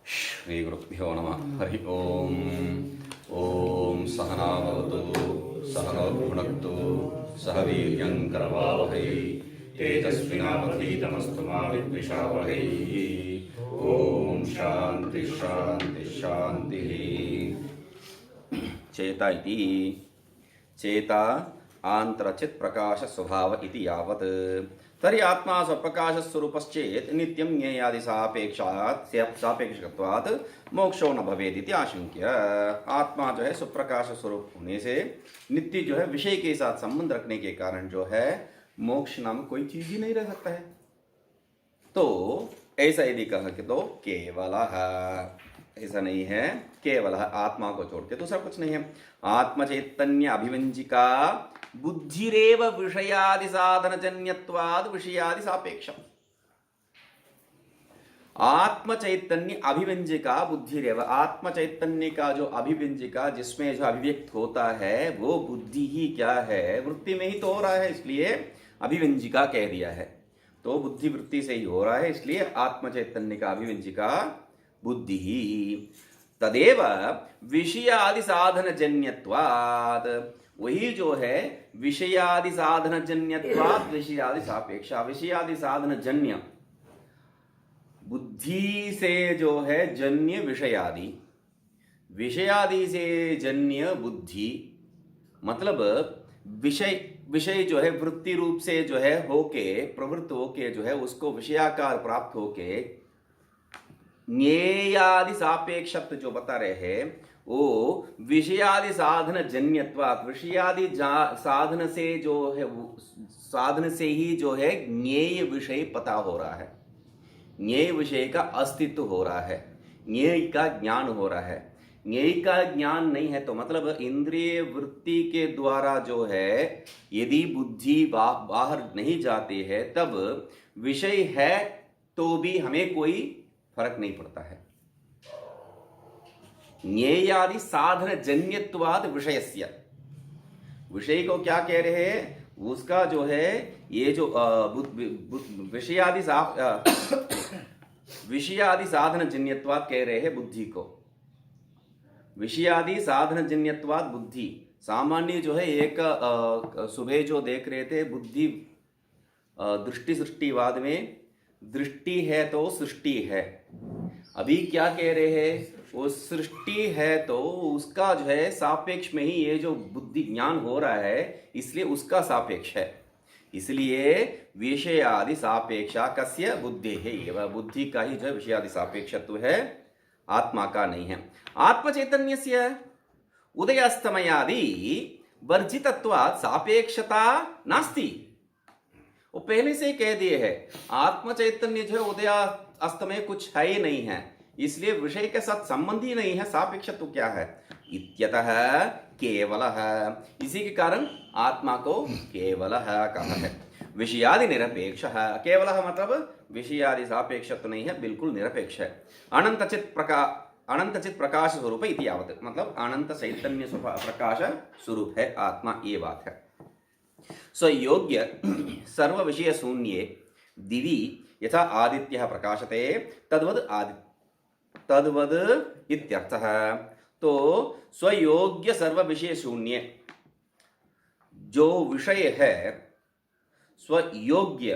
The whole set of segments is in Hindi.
श्री गुरुभ्यो नमः। हरि ओम। ओम सहना भवतु सहनौ भुनक्तु सह वीर्यं करवावहै तेजस्विनावधीतमस्तु मा विद्विषावहै। ओम शांति शांति शांति। चेता इति चेता आंतरचित प्रकाश स्वभाव इति यावत् तर्हि आत्मा स्वप्रकाश स्वरूपश्चेत् नित्यं ज्ञेयादि सापेक्षकत्वात् मोक्षो न भवेत् इति आशंक्य। आत्मा जो है स्वप्रकाश स्वरूप होने से नित्य जो है विषय के साथ संबंध रखने के कारण जो है मोक्ष नाम कोई चीज ही नहीं रह सकता है। तो ऐसा यदि कहा कि तो केवल ऐसा नहीं है, केवल आत्मा को छोड़ के दूसरा कुछ नहीं है। आत्म चैतन्य अभिव्यंजिका बुद्धिरेव विषयादि साधन जन्यत्वाद विषयादि सापेक्षम। आत्म चैतन्य अभिव्यंजिका बुद्धिरेव, आत्म चैतन्य का जो अभिव्यंजिका जिसमें जो अभिव्यक्त होता है वो बुद्धि ही क्या है, वृत्ति में ही तो हो रहा है, इसलिए अभिव्यंजिका कह दिया है। तो बुद्धि वृत्ति से ही हो रहा है, इसलिए आत्म चैतन्य का अभिव्यंजिका बुद्धि ही। तदेव विषयादि साधन जन्यत्वात्, वही जो है विषयादि साधन जन्यत्वात् विषयादि सापेक्षा। विषयादि साधन जन्य बुद्धि से जो है जन्य विषयादि, विषयादि से जन्य बुद्धि, मतलब विषय जो है वृत्ति रूप से जो है होके प्रवृत्त होके जो है उसको विषयाकार प्राप्त होके ज्ञेयादि सापेक्षत्व जो बता रहे हैं वो विषयादि साधन जन्यत्वात्, विषयादि साधन से जो है साधन से ही जो है ज्ञेय विषय पता हो रहा है, ज्ञेय विषय का अस्तित्व हो रहा है, ज्ञेय का ज्ञान हो रहा है। ज्ञेय का ज्ञान नहीं है तो मतलब इंद्रिय वृत्ति के द्वारा जो है यदि बुद्धि बाहर नहीं जाती है तब विषय है तो भी हमें कोई फर्क नहीं पड़ता है। ज्ञेयादि साधन जन्यत्वाद विषयस्य, विषय को क्या कह रहे हैं, उसका जो है ये जो विषयादि साधन जन्यत्वाद कह रहे हैं बुद्धि को। विषयादि साधन जन्यत्वाद बुद्धि, सामान्य जो है एक सुबह जो देख रहे थे बुद्धि दृष्टि सृष्टिवाद में, दृष्टि है तो सृष्टि है। अभी क्या कह रहे हैं, वो सृष्टि है तो उसका जो है सापेक्ष में ही ये जो बुद्धि ज्ञान हो रहा है इसलिए उसका सापेक्ष है। इसलिए विषयादि सापेक्षा कस्य बुद्धि है, वह बुद्धि का ही जो है विषयादि सापेक्षत्व है, आत्मा का नहीं है। आत्म चैतन्यस्य उदयास्तमयादि वर्जितत्वात् सापेक्षता नास्ति। वो पहले से ही कह दिए है आत्म चैतन्य जो है उदय अस्तमय कुछ है ही नहीं है, इसलिए विषय के साथ संबंध ही नहीं है, सापेक्षत्व क्या है इत्यतः केवलः, इसी के कारण आत्मा को केवलः कहा है। विषयादि निरपेक्ष, केवलः मतलब विषयादि सापेक्षत्व नहीं है, बिल्कुल निरपेक्ष है। अनंतचित प्रकाश स्वरूप इति यावत्, मतलब अनंत चैतन्य प्रकाश स्वरूप है आत्मा, ये बात है। स्वयोग्य सर्व विषय शून्ये दिवि यथा आदित्यः प्रकाशते तद्वद इत्यर्थः। तो स्वयोग्य सर्व विषय शून्य, जो विषय है स्वयोग्य,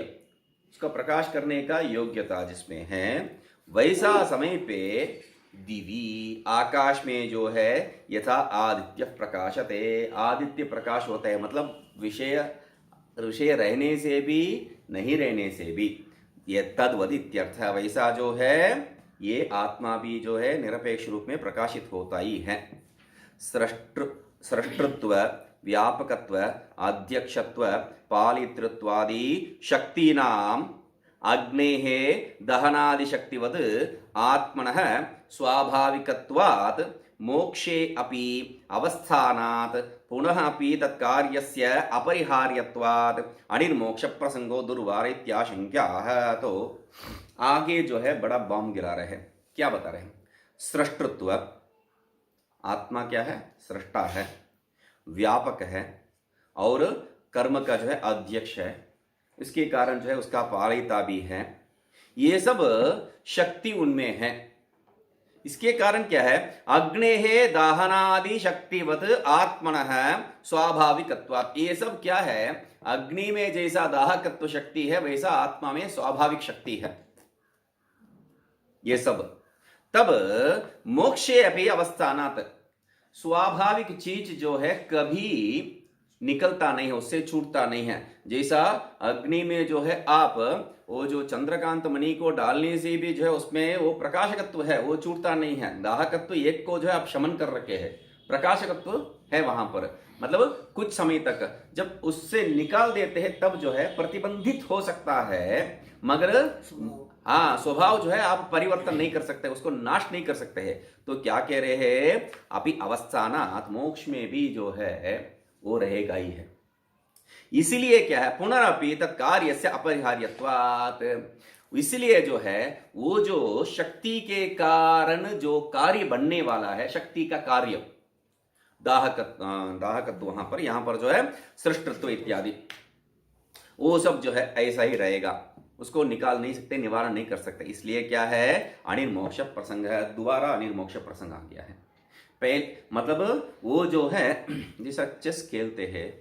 उसका प्रकाश करने का योग्यता जिसमें है, वैसा समय पे दिवी आकाश में जो है यथा आदित्य प्रकाशते, आदित्य प्रकाश होता है, मतलब विषय रहने से भी नहीं रहने से भी, ये तद्वद इत्यर्थ, वैसा जो है ये आत्मा भी जो है निरपेक्ष रूप में प्रकाशित होता ही है। सृष्टृत्व, व्यापकत्व, अध्यक्षत्व, पालितृत्वादि शक्तीनाम अग्नेः दहनादि शक्तिवत् आत्मनः स्वाभाविकत्वात् मोक्षे अपि अवस्थानात् पुनः अपि तत्कार्यस्य अपरिहार्यत्वात् अनिर्मोक्ष प्रसंगो दुर्वार इत्याशंक्याः। तो आगे जो है बड़ा बम गिरा रहे हैं, क्या बता रहे हैं, सृष्टृत्व, आत्मा क्या है, सृष्टा है, व्यापक है और कर्म का जो है अध्यक्ष है, इसके कारण जो है उसका पालिता भी है, ये सब शक्ति उनमें है। इसके कारण क्या है, अग्नेः दाहनादि शक्तिवत आत्मनः स्वाभाविकत्वात्, ये सब क्या है, अग्नि में जैसा दाहकत्व शक्ति है वैसा आत्मा में स्वाभाविक शक्ति है ये सब। तब मोक्षे अपि अवस्थानात्, स्वाभाविक चीज जो है कभी निकलता नहीं है, उससे छूटता नहीं है। जैसा अग्नि में जो है आप वो जो चंद्रकांत मणि को डालने से भी जो है उसमें वो प्रकाशकत्व है, वो छूटता नहीं है। दाहकत्व एक को जो है आप शमन कर रखे हैं, प्रकाशकत्व है वहां पर, मतलब कुछ समय तक जब उससे निकाल देते हैं तब जो है प्रतिबंधित हो सकता है, मगर हाँ स्वभाव जो है आप परिवर्तन नहीं कर सकते, उसको नाश नहीं कर सकते हैं। तो क्या कह रहे हैं, अभी अवस्थानात्, मोक्ष में भी जो है वो रहेगा ही है। इसीलिए क्या है, पुनरपि तत्कार्य से अपरिहार्यत्वात्, इसलिए जो है वो जो शक्ति के कारण जो कार्य बनने वाला है, शक्ति का कार्य, दाहकत्व वहां पर, यहां पर जो है सृष्टत्व इत्यादि, वो सब जो है ऐसा ही रहेगा, उसको निकाल नहीं सकते, निवारण नहीं कर सकते। इसलिए क्या है, अनिर्मोक्ष प्रसंग है, दोबारा अनिर्मोक्ष प्रसंग आ गया है। पहले मतलब वो जो है जैसा चेस खेलते हैं,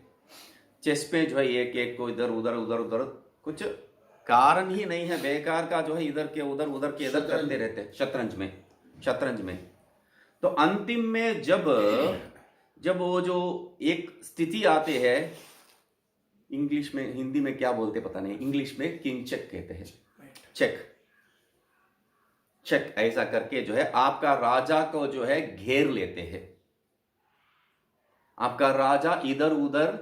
चेस में जो है एक एक को इधर उधर उधर उधर, कुछ कारण ही नहीं है, बेकार का जो है इधर के उधर उधर के इधर करते रहते हैं शतरंज में। तो अंतिम में जब वो जो एक स्थिति आते हैं, इंग्लिश में, हिंदी में क्या बोलते पता नहीं, इंग्लिश में किंग चेक कहते हैं, चेक ऐसा करके जो है आपका राजा को जो है घेर लेते हैं। आपका राजा इधर उधर,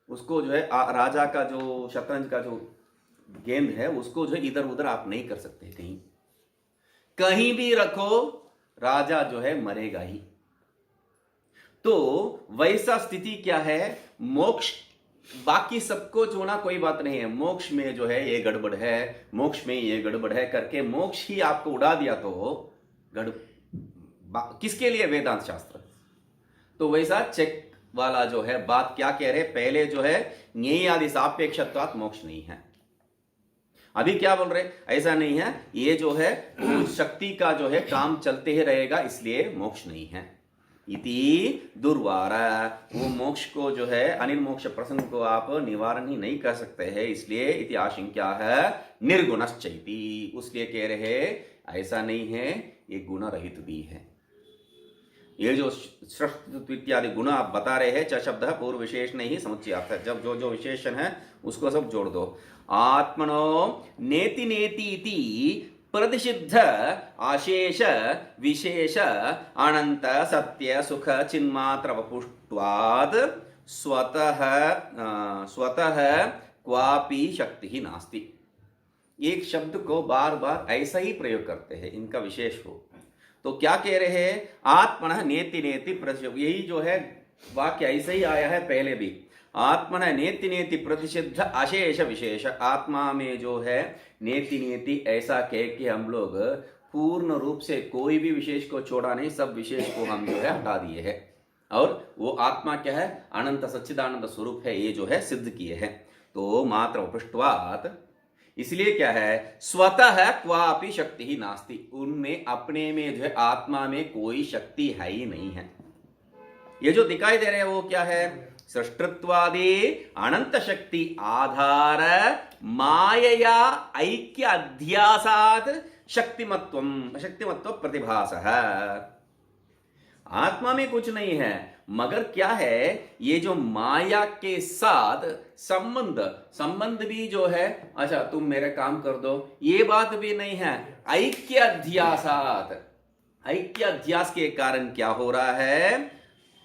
उसको जो है राजा का जो शतरंज का जो गेंद है उसको जो है इधर उधर आप नहीं कर सकते, कहीं भी रखो राजा जो है मरेगा ही। तो वैसा स्थिति क्या है, मोक्ष, बाकी सबको छूना कोई बात नहीं है, मोक्ष में जो है ये गड़बड़ है, मोक्ष में ये गड़बड़ है करके मोक्ष ही आपको उड़ा दिया तो किसके लिए वेदांत शास्त्र। तो वैसा चेक वाला जो है बात क्या कह रहे, पहले जो है ज्ञेय आदि सापेक्षत्वात् मोक्ष नहीं है, अभी क्या बोल रहे, ऐसा नहीं है, ये जो है शक्ति का जो है काम चलते ही रहेगा, इसलिए मोक्ष नहीं है। इति दुर्वारा, वो मोक्ष को जो है अनिर्मोक्ष प्रसंग को आप निवारण ही नहीं कर सकते हैं, इसलिए इति आशंका है निर्गुणश्चैति, उसलिए कह रहे ऐसा नहीं है, ये गुण रहित भी है। ये जो सृष्टि इत्यादि गुण आप बता रहे हैं, च शब्द पूर्व विशेषण ही समुच्चयार्थ है, जब जो विशेषण है उसको सब जोड़ दो। आत्मनो नेति नेति इति प्रतिषिद्ध आशेष विशेष अनंत सत्य सुख चिन्मात्र वपुष्टवाद स्वतः क्वापि शक्ति ही नास्ति। एक शब्द को बार बार ऐसा ही प्रयोग करते हैं, इनका विशेष हो। तो क्या कह रहे हैं, आत्मनः नेति नेति प्रतिषिद्ध, यही जो है वाक्य ऐसे ही आया है पहले भी, आत्मनः नेति नेति प्रतिषिद्ध अशेष विशेष, आत्मा में जो है नेति नेति ऐसा कह के हम लोग पूर्ण रूप से कोई भी विशेष को छोड़ा नहीं, सब विशेष को हम जो है हटा दिए हैं, और वो आत्मा क्या है, अनंत सच्चिदानंद स्वरूप है, ये जो है सिद्ध किए हैं। तो मात्र उपृष्टवात्, इसलिए क्या है, स्वतः क्वापि शक्ति ही नास्ति, उनमें अपने में जो है आत्मा में कोई शक्ति है ही नहीं है। ये जो दिखाई दे रहे हैं वो क्या है, सृष्टत्वादि अनंत शक्ति आधार मायया ऐक्य अध्यासात् शक्तिमत्व प्रतिभासः। आत्मा में कुछ नहीं है, मगर क्या है, ये जो माया के साथ संबंध भी जो है, अच्छा तुम मेरे काम कर दो, ये बात भी नहीं है। ऐक्य अध्यासात्, ऐक्य अध्यास के कारण क्या हो रहा है,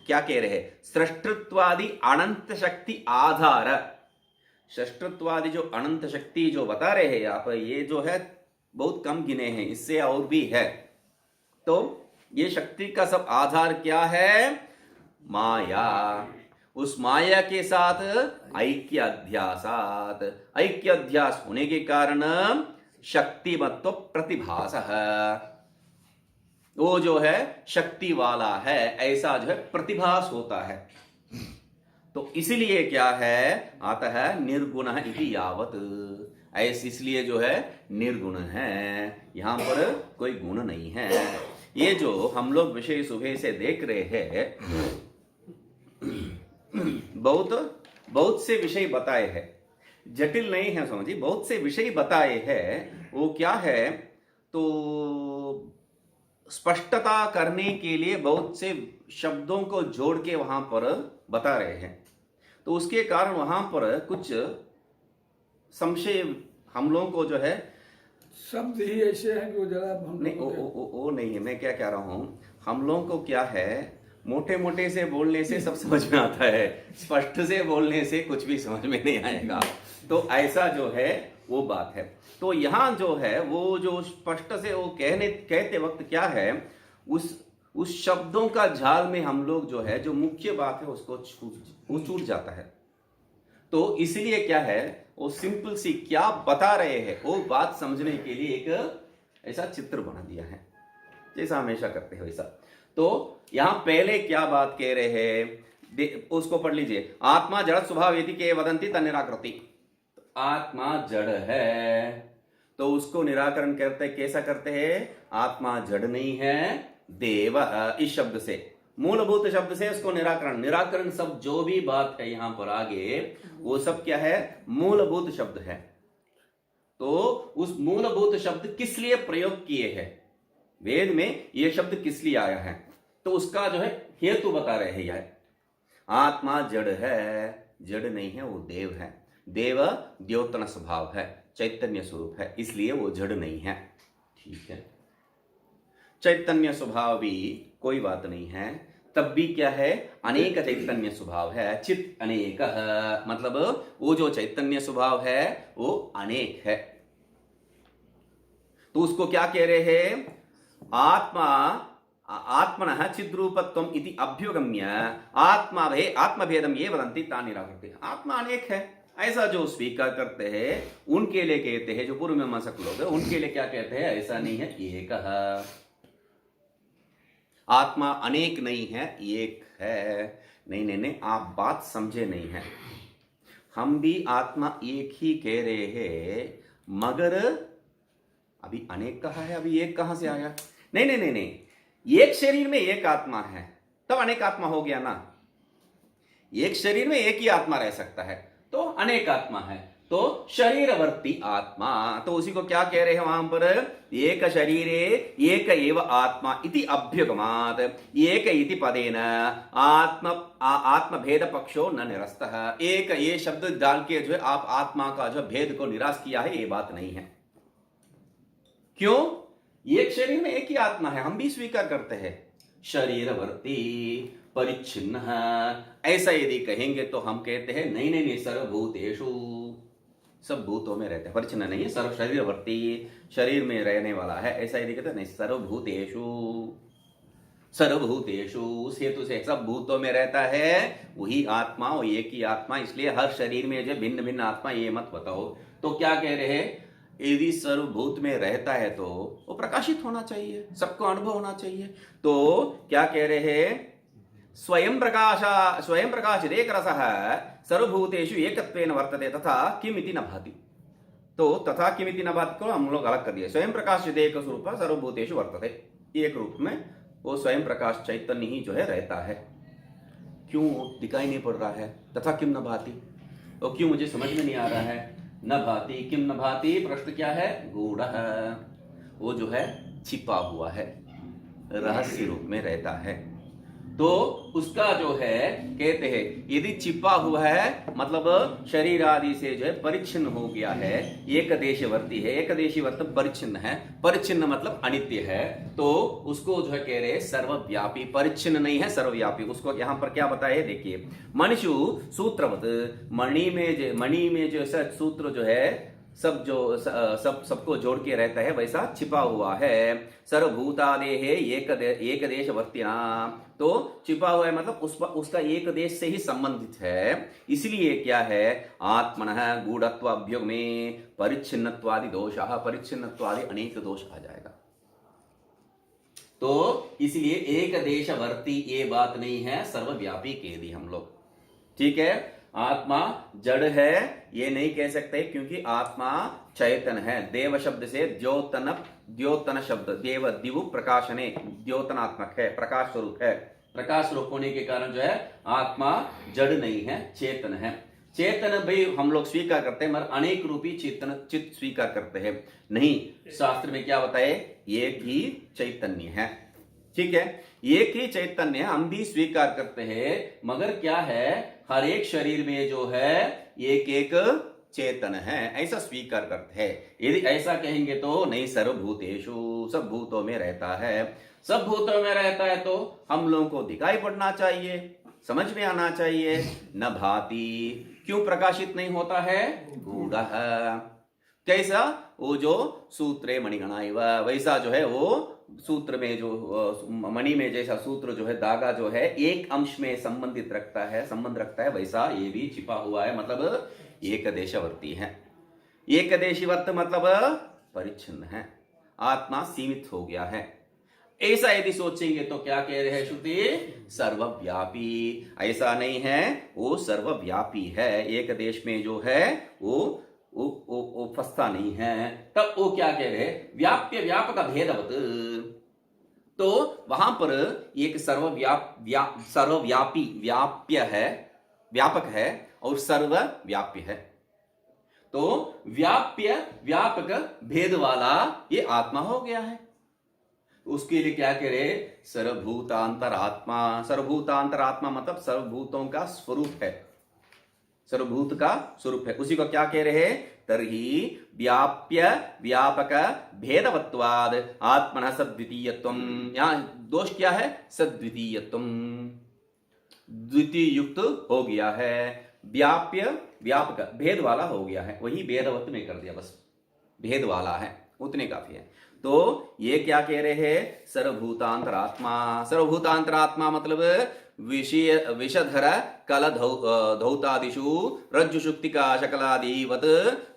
क्या कह रहे हैं, सृष्टत्वादि अनंत शक्ति आधार, सृष्टत्वादि जो अनंत शक्ति जो बता रहे हैं आप, ये जो है बहुत कम गिने हैं, इससे और भी है। तो ये शक्ति का सब आधार क्या है, माया, उस माया के साथ ऐक्य अध्यासात्, ऐक्य अध्यास होने के कारण शक्तिमत्व प्रतिभासः, वो जो है शक्ति वाला है, ऐसा जो है प्रतिभास होता है। तो इसलिए क्या है आता है निर्गुण इति यावत, ऐसे इसलिए जो है निर्गुण है, यहां पर कोई गुण नहीं है। ये जो हम लोग विषय सुबह से देख रहे हैं, बहुत से विषय बताए हैं, जटिल नहीं है समझिए, बहुत से विषय बताए हैं। वो क्या है तो स्पष्टता करने के लिए बहुत से शब्दों को जोड़ के वहां पर बता रहे हैं, तो उसके कारण वहां पर कुछ संशय हम लोगों को जो है, शब्द ही ऐसे हैं कि वो जरा हम नहीं वो नहीं है। मैं क्या कह रहा हूं, हम लोगों को क्या है मोटे मोटे से बोलने से सब समझ में आता है, स्पष्ट से बोलने से कुछ भी समझ में नहीं आएगा। तो ऐसा जो है वो बात है। तो यहाँ जो है वो जो स्पष्ट से वो कहते वक्त क्या है, उस शब्दों का जाल में हम लोग जो है जो मुख्य बात है उसको छूट जाता है। तो इसलिए क्या है वो सिंपल सी क्या बता रहे हैं वो बात समझने के लिए एक ऐसा चित्र बना दिया है, जैसा हमेशा करते हैं वैसा। तो यहां पहले क्या बात कह रहे हैं उसको पढ़ लीजिए। आत्मा जड़ स्वभाव यदि के वदंती तन्निराकृति, आत्मा जड़ है तो उसको निराकरण करते कैसा करते हैं, आत्मा जड़ नहीं है देव, इस शब्द से मूलभूत शब्द से उसको निराकरण सब जो भी बात है यहां पर आगे वो सब क्या है मूलभूत शब्द है। तो उस मूलभूत शब्द किस लिए प्रयोग किए हैं, वेद में ये शब्द किस लिए आया है, तो उसका जो है हेतु बता रहे हैं। यह आत्मा जड़ है, जड़ नहीं है, वो देव है। देव द्योतन स्वभाव है, चैतन्य स्वरूप है, इसलिए वो जड़ नहीं है। ठीक है, चैतन्य स्वभाव भी कोई बात नहीं है, तब भी क्या है अनेक चैतन्य स्वभाव है। चित अनेक मतलब वो जो चैतन्य स्वभाव है वो अनेक है। तो उसको क्या कह रहे हैं, आत्मनः चिद्रूपत्वम इति अभ्युगम्य आत्मभेदम ये वदंती तानि निराकृति। आत्मा अनेक है ऐसा जो स्वीकार करते हैं उनके लिए कहते हैं, जो पूर्व मीमांसक लोग हैं उनके लिए क्या कहते हैं, ऐसा नहीं है एक, आत्मा अनेक नहीं है एक है। नहीं, आप बात समझे नहीं है। हम भी आत्मा एक ही कह रहे हैं, मगर अभी अनेक कहा है, अभी एक कहां से आया। नहीं, एक शरीर में एक आत्मा है तब अनेक आत्मा हो गया ना। एक शरीर में एक ही आत्मा रह सकता है तो अनेक आत्मा है, तो शरीरवर्ती आत्मा। तो उसी को क्या कह रहे हैं वहां पर, एक शरीरे एक एव आत्मा इति अभ्युगमात् एक इति पदेन आत्मभेद पक्षो न निरस्तः। एक ये शब्द डाल के जो है आप आत्मा का जो भेद को निराश किया है, ये बात नहीं है। क्यों, एक शरीर में एक ही आत्मा है, हम भी स्वीकार करते हैं। शरीरवर्ती परिच्छिन्न ऐसा यदि कहेंगे तो हम कहते हैं नहीं, सर्वभूतेषु, सब भूतों में रहते हैं, परिच्छिन्न नहीं है, सर्व शरीरवर्ती शरीर में रहने वाला है, ऐसा यदि कहते हैं नहीं, सर्वभूतेषु उस हेतु से सब भूतों में रहता है वही आत्मा, वो एक ही आत्मा। इसलिए हर शरीर में जो भिन्न भिन्न आत्मा ये मत बताओ। तो क्या कह रहे हैं, यदि सर्वभूत में रहता है तो वो प्रकाशित होना चाहिए, सबको अनुभव होना चाहिए। तो क्या कह रहे हैं, स्वयं प्रकाश एक रसः सर्वभूतेषु एकत्वेन वर्तते तथा किमिति न भाति। तो तथा किमिति न भाति को हम लोग अलग कर दिए। स्वयं प्रकाश एक स्वरूप सर्वभूतेषु वर्तते, एक रूप में वो स्वयं प्रकाश चैतन्य ही जो है रहता है। क्यों दिखाई नहीं पड़ रहा है, तथा किम न भाति, और क्यों मुझे समझ में नहीं आ रहा है। न भाति किम न भाति, प्रश्न क्या है, गूढ़, वो जो है छिपा हुआ है, रहस्य रूप में रहता है। तो उसका जो है कहते हैं यदि छिपा हुआ है मतलब शरीर आदि से जो है परिच्छिन्न हो गया है, एक देशवर्ती है, एक देशी मतलब परिच्छिन्न है, परिच्छिन्न मतलब अनित्य है, तो उसको जो है कह रहे हैं सर्वव्यापी, परिच्छिन्न नहीं है सर्वव्यापी। उसको यहां पर क्या बताया देखिए, मणिषु सूत्रवत, मणि में जो सूत्र जो है सबको जोड़ के रहता है, वैसा छिपा हुआ है। सर्वभूतादेः एक देशवर्तिना, तो छिपा हुआ है मतलब उसका एक देश से ही संबंधित है। इसलिए क्या है, आत्मनः गूढ़त्व अभ्युग में परिच्छिन्नत्वादि दोषः, परिच्छिन्नत्वादि अनेक दोष आ जाएगा। तो इसलिए एक देशवर्ती ये बात नहीं है, सर्वव्यापी कह दी हम लोग। ठीक है, आत्मा जड़ है ये नहीं कह सकते, क्योंकि आत्मा चैतन है। देव शब्द से द्योतन शब्द, देव दिवु प्रकाशने, द्योतनात्मक है, प्रकाश स्वरूप है। प्रकाश स्वरूप होने के कारण जो है आत्मा जड़ नहीं है, चेतन है। चेतन भी हम लोग स्वीकार करते हैं, मगर अनेक रूपी चेतन चित्त स्वीकार करते हैं नहीं। शास्त्र में क्या बताए, एक ही चैतन्य है। ठीक है, एक ही चैतन्य हम भी स्वीकार करते हैं, मगर क्या है, हर एक शरीर में जो है एक एक चेतन है, ऐसा स्वीकार करते हैं। यदि ऐसा कहेंगे तो नहीं, सर्वभूतेषु, सब भूतों में रहता है। सब भूतों में रहता है तो हम लोगों को दिखाई पड़ना चाहिए, समझ में आना चाहिए। न भाति, क्यों प्रकाशित नहीं होता है, गूढ़ः, कैसा, वो जो सूत्रे मणिगणा इव, वैसा जो है वो सूत्र में जो मणि में जैसा सूत्र जो है, धागा जो है एक अंश में संबंध रखता है, वैसा ये भी छिपा हुआ है, मतलब एकदेशवर्ती है। एकदेशीवर्त मतलब परिच्छिन्न है, आत्मा सीमित हो गया है। ऐसा यदि सोचेंगे तो क्या कह रहे हैं श्रुति, सर्वव्यापी। ऐसा नहीं है, वो सर्वव्यापी है, एक देश में जो है वो फंसता नहीं है। तब वो क्या कह रहे, व्याप्य व्यापक भेदवत, तो वहां पर एक सर्वव्यापी व्याप्य है, व्यापक है, और सर्वव्याप्य है। तो व्याप्य व्यापक भेद वाला ये आत्मा हो गया है। उसके लिए क्या कह रहे, सर्वभूतांतर आत्मा। सर्वभूतांतर आत्मा मतलब सर्वभूतों का स्वरूप है, सर्वभूत का स्वरूप है। उसी को क्या कह रहे हैं, तर्हि व्याप्य व्यापक भेदवत्वाद आत्मन सद्वितीयत्वम। यहां दोष क्या है, सद्वितीयत्वम, द्वितीय युक्त हो गया है, व्याप्य व्यापक भेद वाला हो गया है, वही भेदवत में कर दिया, बस भेद वाला है, उतने काफी है। तो ये क्या कह रहे हैं, सर्वभूतांतरात्मा। सर्वभूतांतरात्मा मतलब विषधर कल धौतादिषु रज्जु शुक्तिका शकलादिवत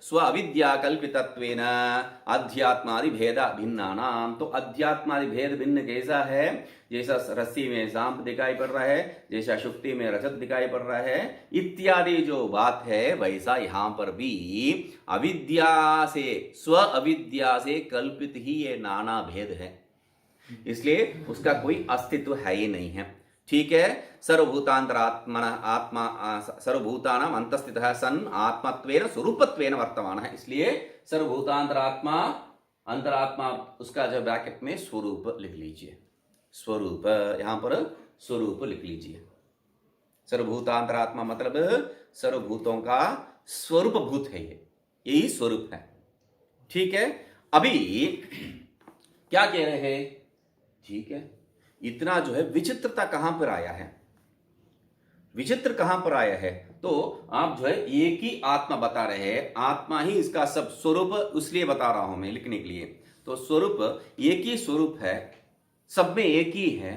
स्व अविद्या कल्पितत्वेन अध्यात्मादि भेद भिन्नानाम। तो अध्यात्मादि भेद भिन्न कैसा है, जैसा रस्सी में सांप दिखाई पड़ रहा है, जैसा शुक्ति में रजत दिखाई पड़ रहा है, इत्यादि जो बात है, वैसा यहां पर भी अविद्या से, स्व अविद्या से कल्पित ही ये नाना भेद है, इसलिए उसका कोई अस्तित्व है ही नहीं है। ठीक है, सर्वभूतांतरात्मन आत्मा, सर्वभूतानाम अंतस्थितः सन आत्मत्वेन स्वरूपत्वेन वर्तमान है, इसलिए सर्वभूतांतरात्मा, अंतरात्मा, उसका जो ब्रैकेट में स्वरूप लिख लीजिए, स्वरूप, यहां पर स्वरूप लिख लीजिए। सर्वभूतांतरात्मा मतलब सर्वभूतों का स्वरूप भूत है, ये यही स्वरूप है। ठीक है, अभी क्या कह रहे हैं, ठीक है, इतना जो है विचित्रता कहां पर आया है, विचित्र कहां पर आया है, तो आप जो है एक ही आत्मा बता रहे हैं, आत्मा ही इसका सब स्वरूप, इसलिए बता रहा हूं मैं लिखने के लिए। तो स्वरूप एक ही स्वरूप है, सब में एक ही है,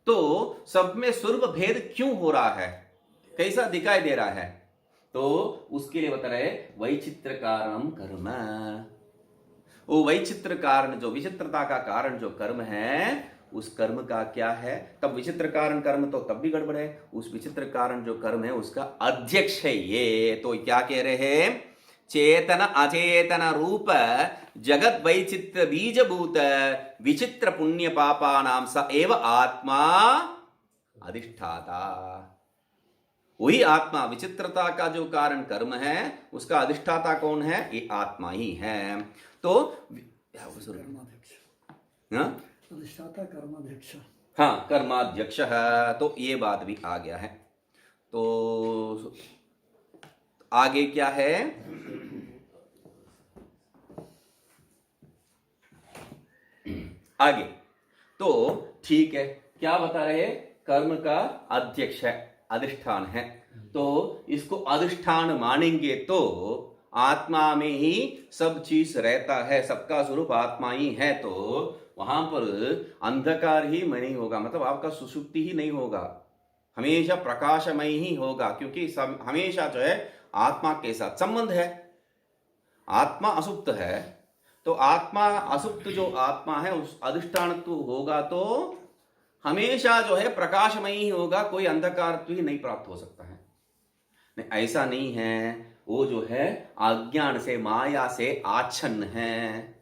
तो सब में स्वरूप भेद क्यों हो रहा है, कैसा दिखाई दे रहा है, तो उसके लिए बता रहे वैचित्र कारण कर्म। वो वैचित्र कारण, जो विचित्रता का कारण जो कर्म है, उस कर्म का क्या है, तब विचित्र कारण कर्म तो तब भी गड़बड़ है, उस विचित्र कारण जो कर्म है उसका अध्यक्ष है ये। तो क्या कह रहे हैं, चेतन अचेतन रूप जगत वैचित्र बीजभूत विचित्र पुण्य पापा नाम स एव आत्मा अधिष्ठाता। वही आत्मा, विचित्रता का जो कारण कर्म है, उसका अधिष्ठाता कौन है, ये आत्मा ही है। तो अधिष्ठाता कर्माध्यक्ष, हाँ, कर्माध्यक्ष है, तो ये बात भी आ गया है। तो आगे क्या है, आगे तो ठीक है, क्या बता रहे, कर्म का अध्यक्ष है, अधिष्ठान है, तो इसको अधिष्ठान मानेंगे तो आत्मा में ही सब चीज रहता है, सबका स्वरूप आत्मा ही है, तो वहां पर अंधकार ही नहीं होगा, मतलब आपका सुषुप्ति ही नहीं होगा, हमेशा प्रकाशमय ही होगा, क्योंकि सब हमेशा जो है आत्मा के साथ संबंध है। आत्मा असुप्त है, तो आत्मा असुप्त जो आत्मा है उस अधिष्ठान तो होगा, तो हमेशा जो है प्रकाशमय ही होगा, कोई अंधकार ही नहीं प्राप्त हो सकता है। नहीं, ऐसा नहीं है, वो जो है अज्ञान से, माया से आच्छन्न है।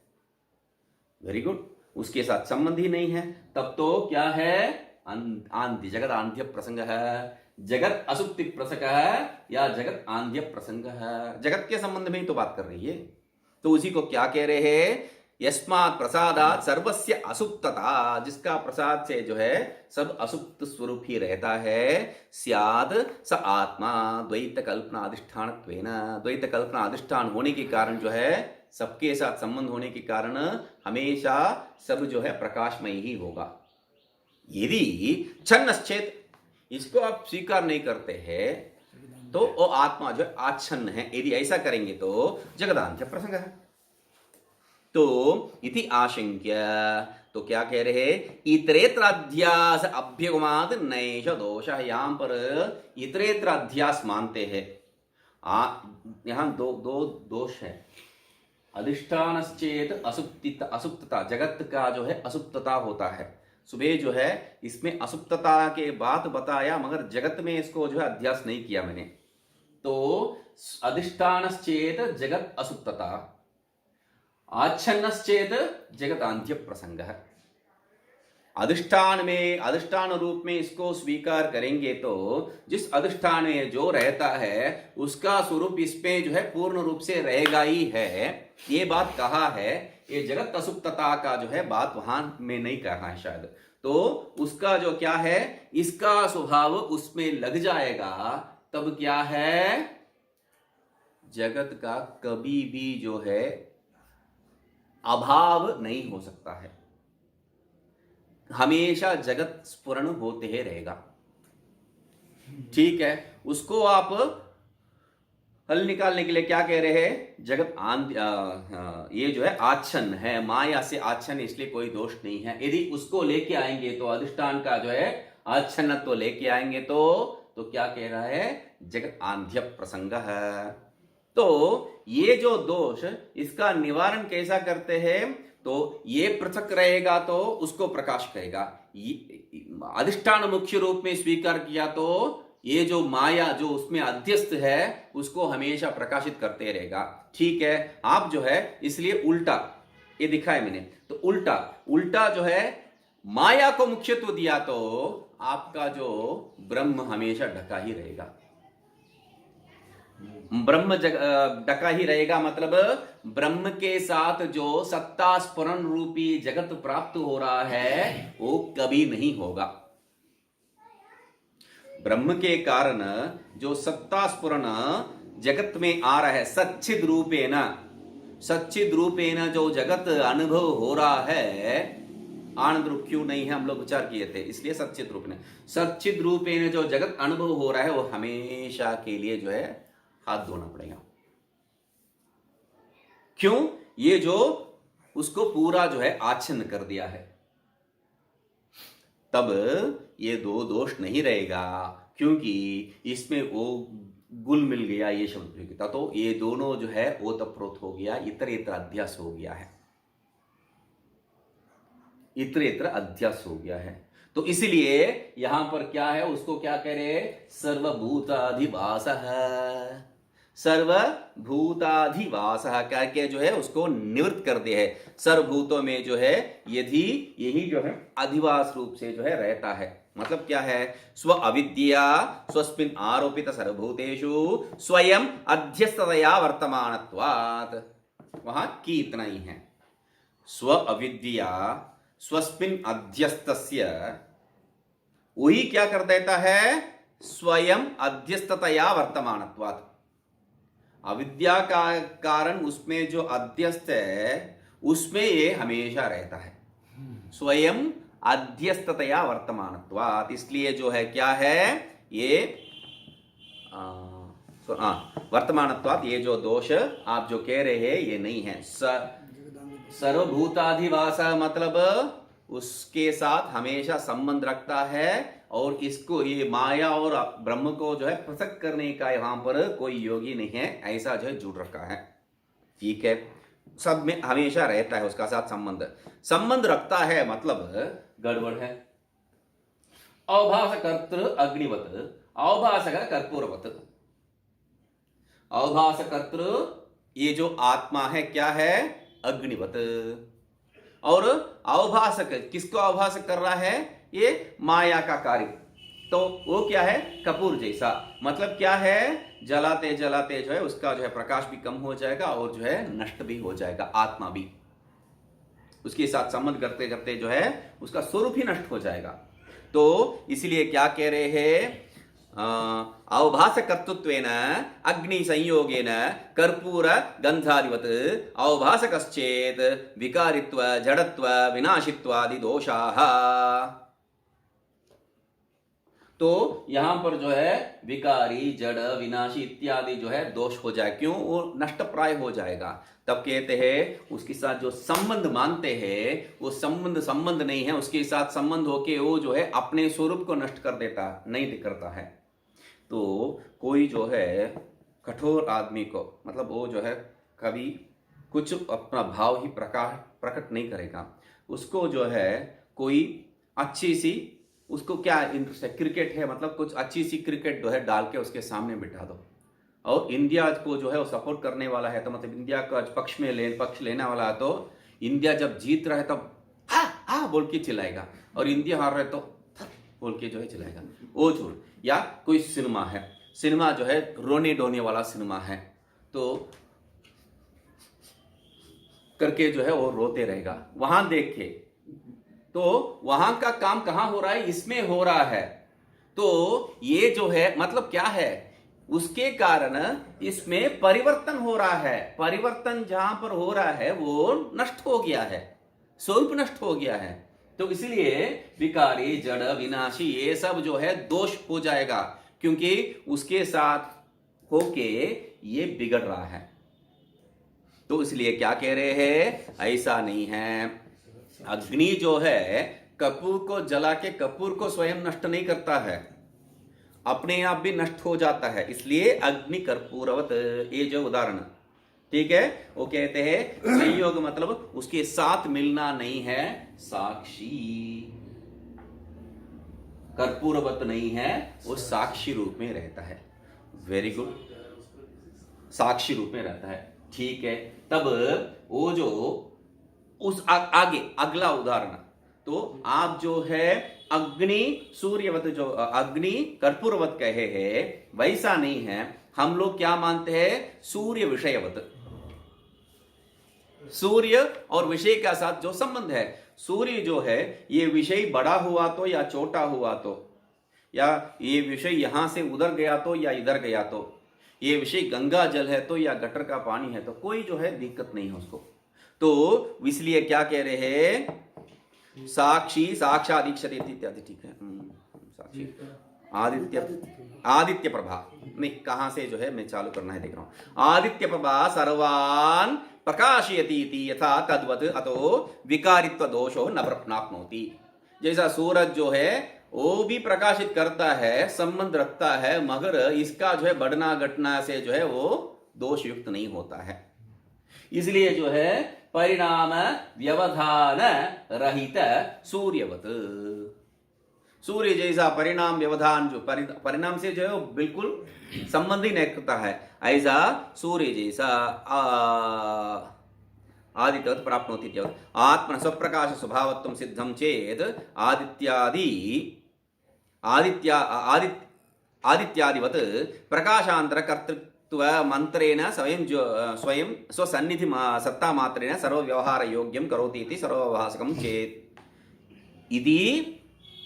वेरी गुड, उसके साथ संबंध ही नहीं है। तब तो क्या है, आंध्य जगत आंध्य प्रसंग है, जगत असुप्ति प्रसंग है या जगत आंध्य प्रसंग है। जगत के संबंध में ही तो बात कर रही है। तो उसी को क्या कह रहे हैं, यस्मात् प्रसादात् सर्वस्य असुप्तता, जिसका प्रसाद से जो है सब असुप्त स्वरूप ही रहता है। स्याद स आत्मा द्वैत कल्पना अधिष्ठानत्वेन, द्वैत कल्पना अधिष्ठान होने के कारण जो है, सबके साथ संबंध होने के कारण हमेशा सब जो है प्रकाशमय ही होगा। यदि छन्नश्चेत, इसको आप स्वीकार नहीं करते हैं तो वो आत्मा जो है आच्छन्न है। यदि ऐसा करेंगे तो जगदांत्य प्रसंग है। तो इति आशंक्य, तो क्या कह रहे हैं, इतरेत्र अध्यास अभ्युगमाद नैष दोष। यहां पर इतरेत्र अध्यास मानते हैं। यहां दो दोष है। अधिष्ठानश्चेत असुप्तता, जगत का जो है असुप्तता होता है। सुबह जो है इसमें असुप्तता के बात बताया, मगर जगत में इसको जो है अध्यास नहीं किया मैंने। तो अधिष्ठानश्चेत जगत असुप्तता, आच्छन्नश्चेत जगत आंध्य प्रसंग है। अधिष्ठान में, अधिष्ठान रूप में इसको स्वीकार करेंगे तो जिस अधिष्ठान में जो रहता है उसका स्वरूप इसमें जो है पूर्ण रूप से रहेगा ही है। ये बात कहा है, ये जगत असुप्तता का जो है बात वहां में नहीं कहा है शायद। तो उसका जो क्या है, इसका स्वभाव उसमें लग जाएगा, तब क्या है, जगत का कभी भी जो है अभाव नहीं हो सकता है। हमेशा जगत स्फुरण होते ही रहेगा। ठीक है, उसको आप हल निकालने के लिए क्या कह रहे हैं, जगत ये जो है आच्छन्न है, माया से आच्छन्न, इसलिए कोई दोष नहीं है। यदि उसको लेके आएंगे तो अधिष्ठान का जो है आच्छन्नत्व तो लेके आएंगे तो क्या कह रहा है, जगत आंध्य प्रसंग है। तो ये जो दोष, इसका निवारण कैसा करते हैं, तो ये पृथक रहेगा तो उसको प्रकाश करेगा। अधिष्ठान मुख्य रूप में स्वीकार किया तो ये जो माया जो उसमें अध्यस्त है उसको हमेशा प्रकाशित करते रहेगा। ठीक है, आप जो है इसलिए उल्टा ये दिखाया मैंने, तो उल्टा जो है माया को मुख्यत्व दिया तो आपका जो ब्रह्म हमेशा ढका ही रहेगा। ब्रह्म ढका ही रहेगा मतलब ब्रह्म के साथ जो सत्ता स्फुरण रूपी जगत प्राप्त हो रहा है वो कभी नहीं होगा। ब्रह्म के कारण जो सत्ता स्फुरण जगत में आ रहा है, सच्चिद रूपेण जो जगत अनुभव हो रहा है, आनंद रूप क्यों नहीं है हम लोग विचार किए थे, इसलिए सच्चिद रूपेण जो जगत अनुभव हो रहा है वो हमेशा के लिए जो है हाथ धोना पड़ेगा। क्यों, ये जो उसको पूरा जो है आच्छन्न कर दिया है, तब ये दो दोष नहीं रहेगा, क्योंकि इसमें वो गुल मिल गया ये शब्द प्रयोगिता, तो ये दोनों जो है ओतप्रोत हो गया, इतरेतर अध्यास हो गया है, इतरेतर अध्यास हो गया है। तो इसलिए यहां पर क्या है, उसको क्या कह रहे, सर्वभूताधिवास है, सर्वभूताधिवास करके जो है उसको निवृत्त कर दिया है। सर्वभूतों में जो है यही जो है अधिवास रूप से जो है रहता है। मतलब क्या है, स्व अविद्या स्वस्मिन् आरोपित सर्वभूतेषु स्वयं अध्यस्ततया वर्तमानत्वात्, वहां की इतना ही है। स्व अविद्या स्वस्मिन् अध्यस्तस्य, वही क्या कर देता है, स्वयं अध्यस्ततया वर्तमानत्वात्, अविद्या का कारण उसमें जो अध्यस्त है उसमें ये हमेशा रहता है। स्वयं अध्यस्ततया वर्तमानत्वात्, इसलिए जो है क्या है ये वर्तमानत्वात्, ये जो दोष आप जो कह रहे हैं ये नहीं है। सर्वभूताधिवास मतलब उसके साथ हमेशा संबंध रखता है, और इसको ये माया और ब्रह्म को जो है पृथक करने का यहां पर कोई योगी नहीं है, ऐसा जो है जुड़ रखा है। ठीक है, सब में हमेशा रहता है, उसका साथ संबंध रखता है, मतलब गड़बड़ है। अवभासकर्तृ अग्निवत, अवभासक कर्पूरवत। अवभासकर्तृ ये जो आत्मा है क्या है? अग्निवत। और अवभासक किसको अवभासक कर रहा है? ये माया का कार्य। तो वो क्या है? कपूर जैसा। मतलब क्या है? जलाते जलाते जो है उसका जो है प्रकाश भी कम हो जाएगा और जो है नष्ट भी हो जाएगा, आत्मा भी उसके साथ संबंध करते करते जो है उसका स्वरूप ही नष्ट हो जाएगा। तो इसलिए क्या कह रहे हैं? अवभासकर्तृत्वेन अग्नि संयोगेन कर्पूर गंधादिवत अवभासकश्चेत विकारित्व जड़त्व विनाशित्वादि दोषाः। तो यहां पर जो है विकारी जड़ विनाशी इत्यादि जो है दोष हो जाए। क्यों? वो नष्ट प्राय हो जाएगा। तब कहते हैं उसके साथ जो संबंध मानते हैं वो संबंध नहीं है, उसके साथ संबंध होके वो जो है अपने स्वरूप को नष्ट कर देता नहीं करता है। तो कोई जो है कठोर आदमी को मतलब वो जो है कभी कुछ अपना भाव ही प्रकट नहीं करेगा। उसको जो है कोई अच्छी सी उसको क्या इंटरेस्ट है? क्रिकेट है, मतलब कुछ अच्छी सी क्रिकेट जो है डाल के उसके सामने बिठा दो और इंडिया को जो है वो सपोर्ट करने वाला है तो मतलब इंडिया का पक्ष लेने वाला है तो इंडिया जब जीत रहा है तब हा हा बोल के चिल्लाएगा और इंडिया हार रहा है तो बोल के जो है चिल्लाएगा। वो झूठ। या कोई सिनेमा जो है रोने धोने वाला सिनेमा है तो करके जो है वो रोते रहेगा वहां देख के। तो वहां का काम कहां हो रहा है? इसमें हो रहा है। तो ये जो है मतलब क्या है? उसके कारण इसमें परिवर्तन हो रहा है। परिवर्तन जहां पर हो रहा है वो नष्ट हो गया है, स्वरूप नष्ट हो गया है। तो इसलिए विकारी जड़ विनाशी ये सब जो है दोष हो जाएगा क्योंकि उसके साथ होके ये बिगड़ रहा है। तो इसलिए क्या कह रहे हैं? ऐसा नहीं है। अग्नि जो है कपूर को जला के कपूर को स्वयं नष्ट नहीं करता है, अपने आप भी नष्ट हो जाता है। इसलिए अग्नि कर्पूरवत ये जो उदाहरण ठीक है वो कहते हैं संयोग मतलब उसके साथ मिलना नहीं है, साक्षी कर्पूरवत नहीं है, वो साक्षी रूप में रहता है। वेरी गुड, साक्षी रूप में रहता है। ठीक है, तब वो जो उस आगे अगला उदाहरण तो आप जो है अग्नि सूर्यवत जो अग्नि कर्पूरवत कहे हैं वैसा नहीं है। हम लोग क्या मानते हैं? सूर्य विषयवत। सूर्य और विषय का साथ जो संबंध है, सूर्य जो है ये विषय बड़ा हुआ तो या छोटा हुआ तो, या ये विषय यहां से उधर गया तो या इधर गया तो, ये विषय गंगा जल है तो या गटर का पानी है तो कोई जो है दिक्कत नहीं है उसको। तो इसलिए क्या कह रहे हैं? साक्षी साक्षादीक्षते इत्यादि। ठीक है, साक्षी आदित्य प्रभा नहीं, कहां से जो है मैं चालू करना है देख रहा हूं। आदित्य प्रभा सर्वान् प्रकाशयति यथा तद्वत् अतो विकारित्व दोषो न प्राप्नोति। जैसा सूरज जो है वो भी प्रकाशित करता है, संबंध रखता है, मगर इसका जो है बढ़ना घटना से जो है वो दोष युक्त नहीं होता है। इसलिए जो है परिणाम व्यवधान रहित सूर्यवत, सूर्य जैसा परिणाम व्यवधान जो परिणाम से जो है वो बिल्कुल संबंध ही नहीं रखता है, ऐसा सूर्य जैसा आदित्यवत प्राप्नोति। आत्मन स्वप्रकाश स्वभावत्वं सिद्धं चेत आदित्यादिवत प्रकाशांतर कर्तृत्व मंत्रेण स्वयं स्वसन्निधि सत्ता मात्रेण सर्व व्यवहार योग्यं करोति इति सर्वभासकं चेत् इति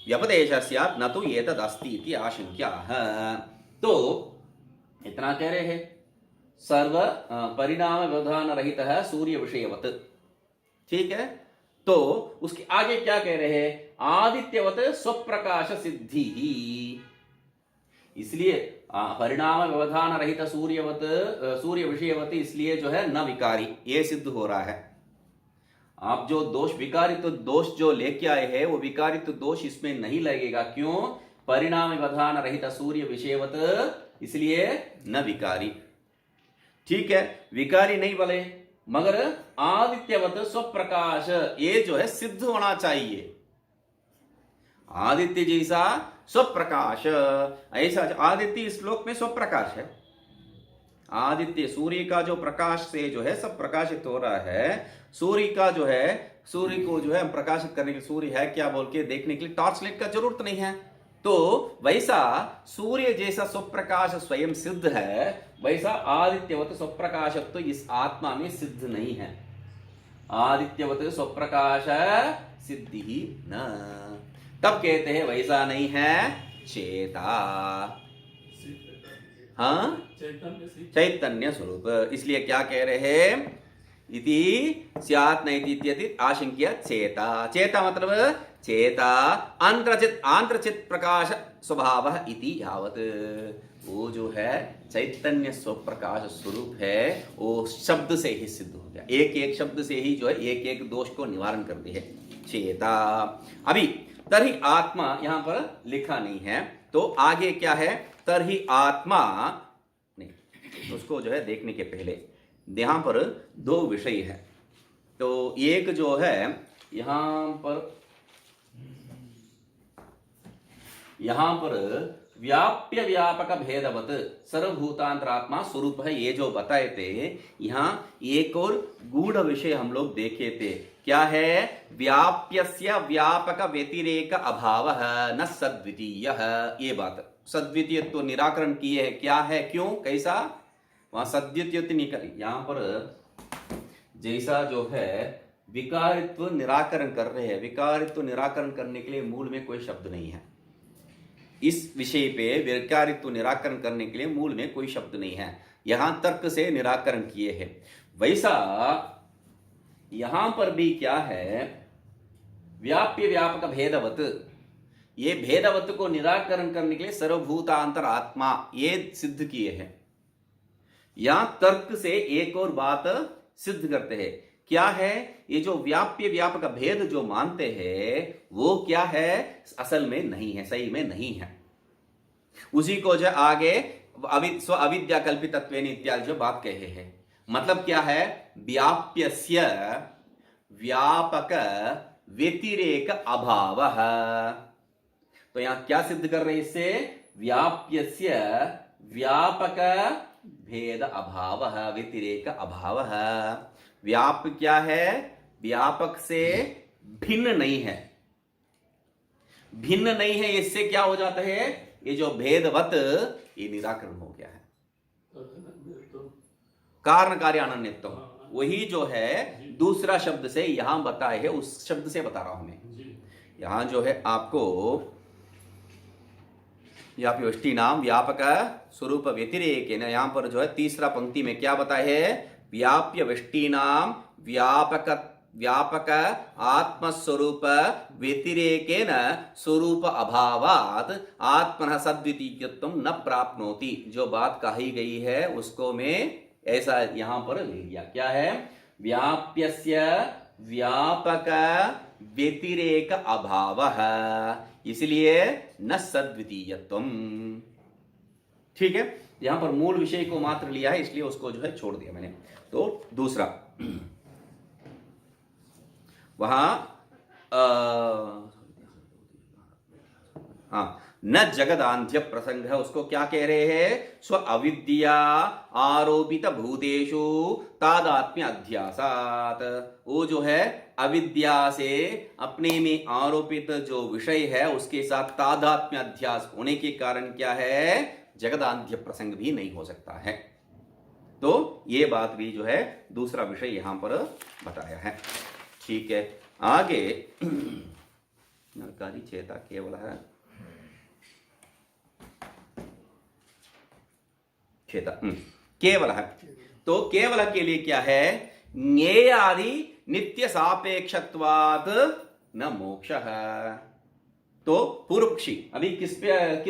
व्यपदेशस्यात् न तु एतदस्ति इति आशंक्याः। तो इतना कह रहे हैं सर्व परिणाम व्यवधान रहित है सूर्य विषयवत। ठीक है, तो उसके आगे क्या कह रहे हैं? आदित्यवत स्वप्रकाश सिद्धि। इसलिए परिणाम व्यवधान रहित सूर्य विषयवत इसलिए जो है न विकारी, ये सिद्ध हो रहा है। आप जो दोष विकारित दोष जो लेके आए हैं वो विकारित दोष इसमें नहीं लगेगा। क्यों? परिणाम व्यवधान रहित सूर्य विषयवत इसलिए न विकारी। ठीक है, विकारी नहीं बोले मगर आदित्यवत स्वप्रकाश ये जो है सिद्ध होना चाहिए। आदित्य जैसा स्वप्रकाश, ऐसा आदित्य इस श्लोक में स्वप्रकाश है। आदित्य सूर्य का जो प्रकाश से जो है सब प्रकाशित हो रहा है। सूर्य का जो है, सूर्य को जो है हम प्रकाशित करने के लिए सूर्य है क्या बोल के देखने के लिए टॉर्च लाइट का जरूरत नहीं है। तो वैसा सूर्य जैसा स्वप्रकाश स्वयं सिद्ध है, वैसा आदित्यवत स्वप्रकाशत्व तो इस आत्मा में सिद्ध नहीं है। आदित्यवत स्वप्रकाश सिद्धि ही न, तब कहते हैं वैसा नहीं है चेता। हाँ, चैतन्य स्वरूप। इसलिए क्या कह रहे हैं, इति स्यात् नैति इत्यति आशंक्य चेता। चेता मतलब चेता आंतरचित प्रकाश स्वभाव इति यावत। वो जो है चैतन्य स्वप्रकाश स्वरूप है, वो शब्द से ही सिद्ध हो गया। एक एक शब्द से ही जो है एक एक दोष को निवारण करती है चेता। अभी तर्हि आत्मा यहां पर लिखा नहीं है, तो आगे क्या है, तर्हि आत्मा नहीं, उसको जो है देखने के पहले यहां पर दो विषय है। तो एक जो है यहां पर व्याप्य व्यापक भेदवत सर्वभूतांतरात्मा स्वरूप है, ये जो बताए थे। यहां एक और गूढ़ विषय हम लोग देखे थे, क्या है, व्याप्यस्य व्यापक व्यतिरेक अभाव न सद्वितीय। ये बात सद्वितीय तो निराकरण किए है, क्या है, क्यों, कैसा, वहां सद्वितीय निकल। यहां पर जैसा जो है विकारित्व निराकरण कर रहे हैं, विकारित्व निराकरण करने के लिए मूल में कोई शब्द नहीं है। इस विषय पे विकारित्व निराकरण करने के लिए मूल में कोई शब्द नहीं है, यहां तर्क से निराकरण किए हैं। वैसा यहां पर भी क्या है, व्याप्य व्यापक भेदवत, ये भेदवत को निराकरण करने के लिए सर्वभूतांतर आत्मा ये सिद्ध किए हैं। यहां तर्क से एक और बात सिद्ध करते हैं, क्या है, ये जो व्याप्य व्यापक भेद जो मानते हैं वो क्या है, असल में नहीं है, सही में नहीं है। उसी को जो आगे स्व अविद्या कल्पितत्वेन इत्यादि जो बात कहे हैं, मतलब क्या है, व्याप्यस्य व्यापक व्यतिरेक अभाव। तो यहां क्या सिद्ध कर रहे हैं इससे, व्याप्यस्य व्यापक भेद अभाव व्यतिरेक अभाव। व्याप क्या है, व्यापक से भिन्न नहीं है, भिन्न नहीं है, इससे क्या हो जाता है, ये जो भेदवत ये निराकरण हो गया है। कारण कार्य अनन्यत्व, वही जो है दूसरा शब्द से यहां बताए है, उस शब्द से बता रहा हूं मैं। यहां जो है आपको व्याप्यवष्टि नाम व्यापक स्वरूप व्यतिरेक, यहां पर जो है तीसरा पंक्ति में क्या बताए है, व्याप्य वृष्टि नाम व्यापक व्यापक आत्मस्वरूप व्यतिरेकेन स्वरूप अभावात् आत्मनः सद्वितीयत्वं न प्राप्नोति। जो बात कही गई है उसको में ऐसा यहां पर ले लिया, क्या है, व्याप्यस्य व्यापक व्यतिरेक अभाव, इसलिए न सद्वितीयत्वम। ठीक है, यहां पर मूल विषय को मात्र लिया है, इसलिए उसको जो है छोड़ दिया मैंने। तो दूसरा वहां न जगदांध्य प्रसंग है, उसको क्या कह रहे हैं, स्व अविद्या आरोपित भूतेषु तादात्म्य अध्यासात। वो जो है अविद्या से अपने में आरोपित जो विषय है उसके साथ तादात्म्य अध्यास होने के कारण क्या है, जगदांध्य प्रसंग भी नहीं हो सकता है। तो ये बात भी जो है दूसरा विषय यहां पर बताया है। ठीक है, आगे नकारी चेता केवल है, चेता केवल है। तो केवल के लिए क्या है, ज्ञेय आदि नित्य सापेक्षत्वात् न मोक्ष है। तो पूर्व पक्षी अभी किस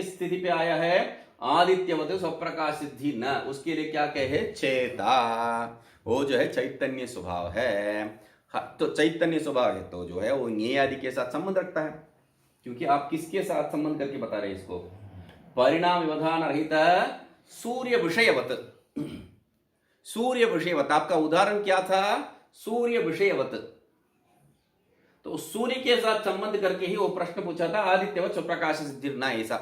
स्थिति पे आया है, आदित्यवत स्वप्रकाश सिद्धि न, उसके लिए क्या कहे, चेता, वो जो है चैतन्य स्वभाव है। तो चैतन्य स्वभाव है तो जो है वो ज्ञेय आदि के साथ संबंध रखता है, क्योंकि आप किसके साथ संबंध करके बता रहे हैं इसको, परिणाम व्यवधान रहित सूर्य विषयवत। सूर्य विषयवत, आपका उदाहरण क्या था, सूर्य विषयवत। तो तो सूर्य के साथ संबंध करके ही वो प्रश्न पूछा था, आदित्यवत स्वप्रकाश सिद्धि ना, ऐसा।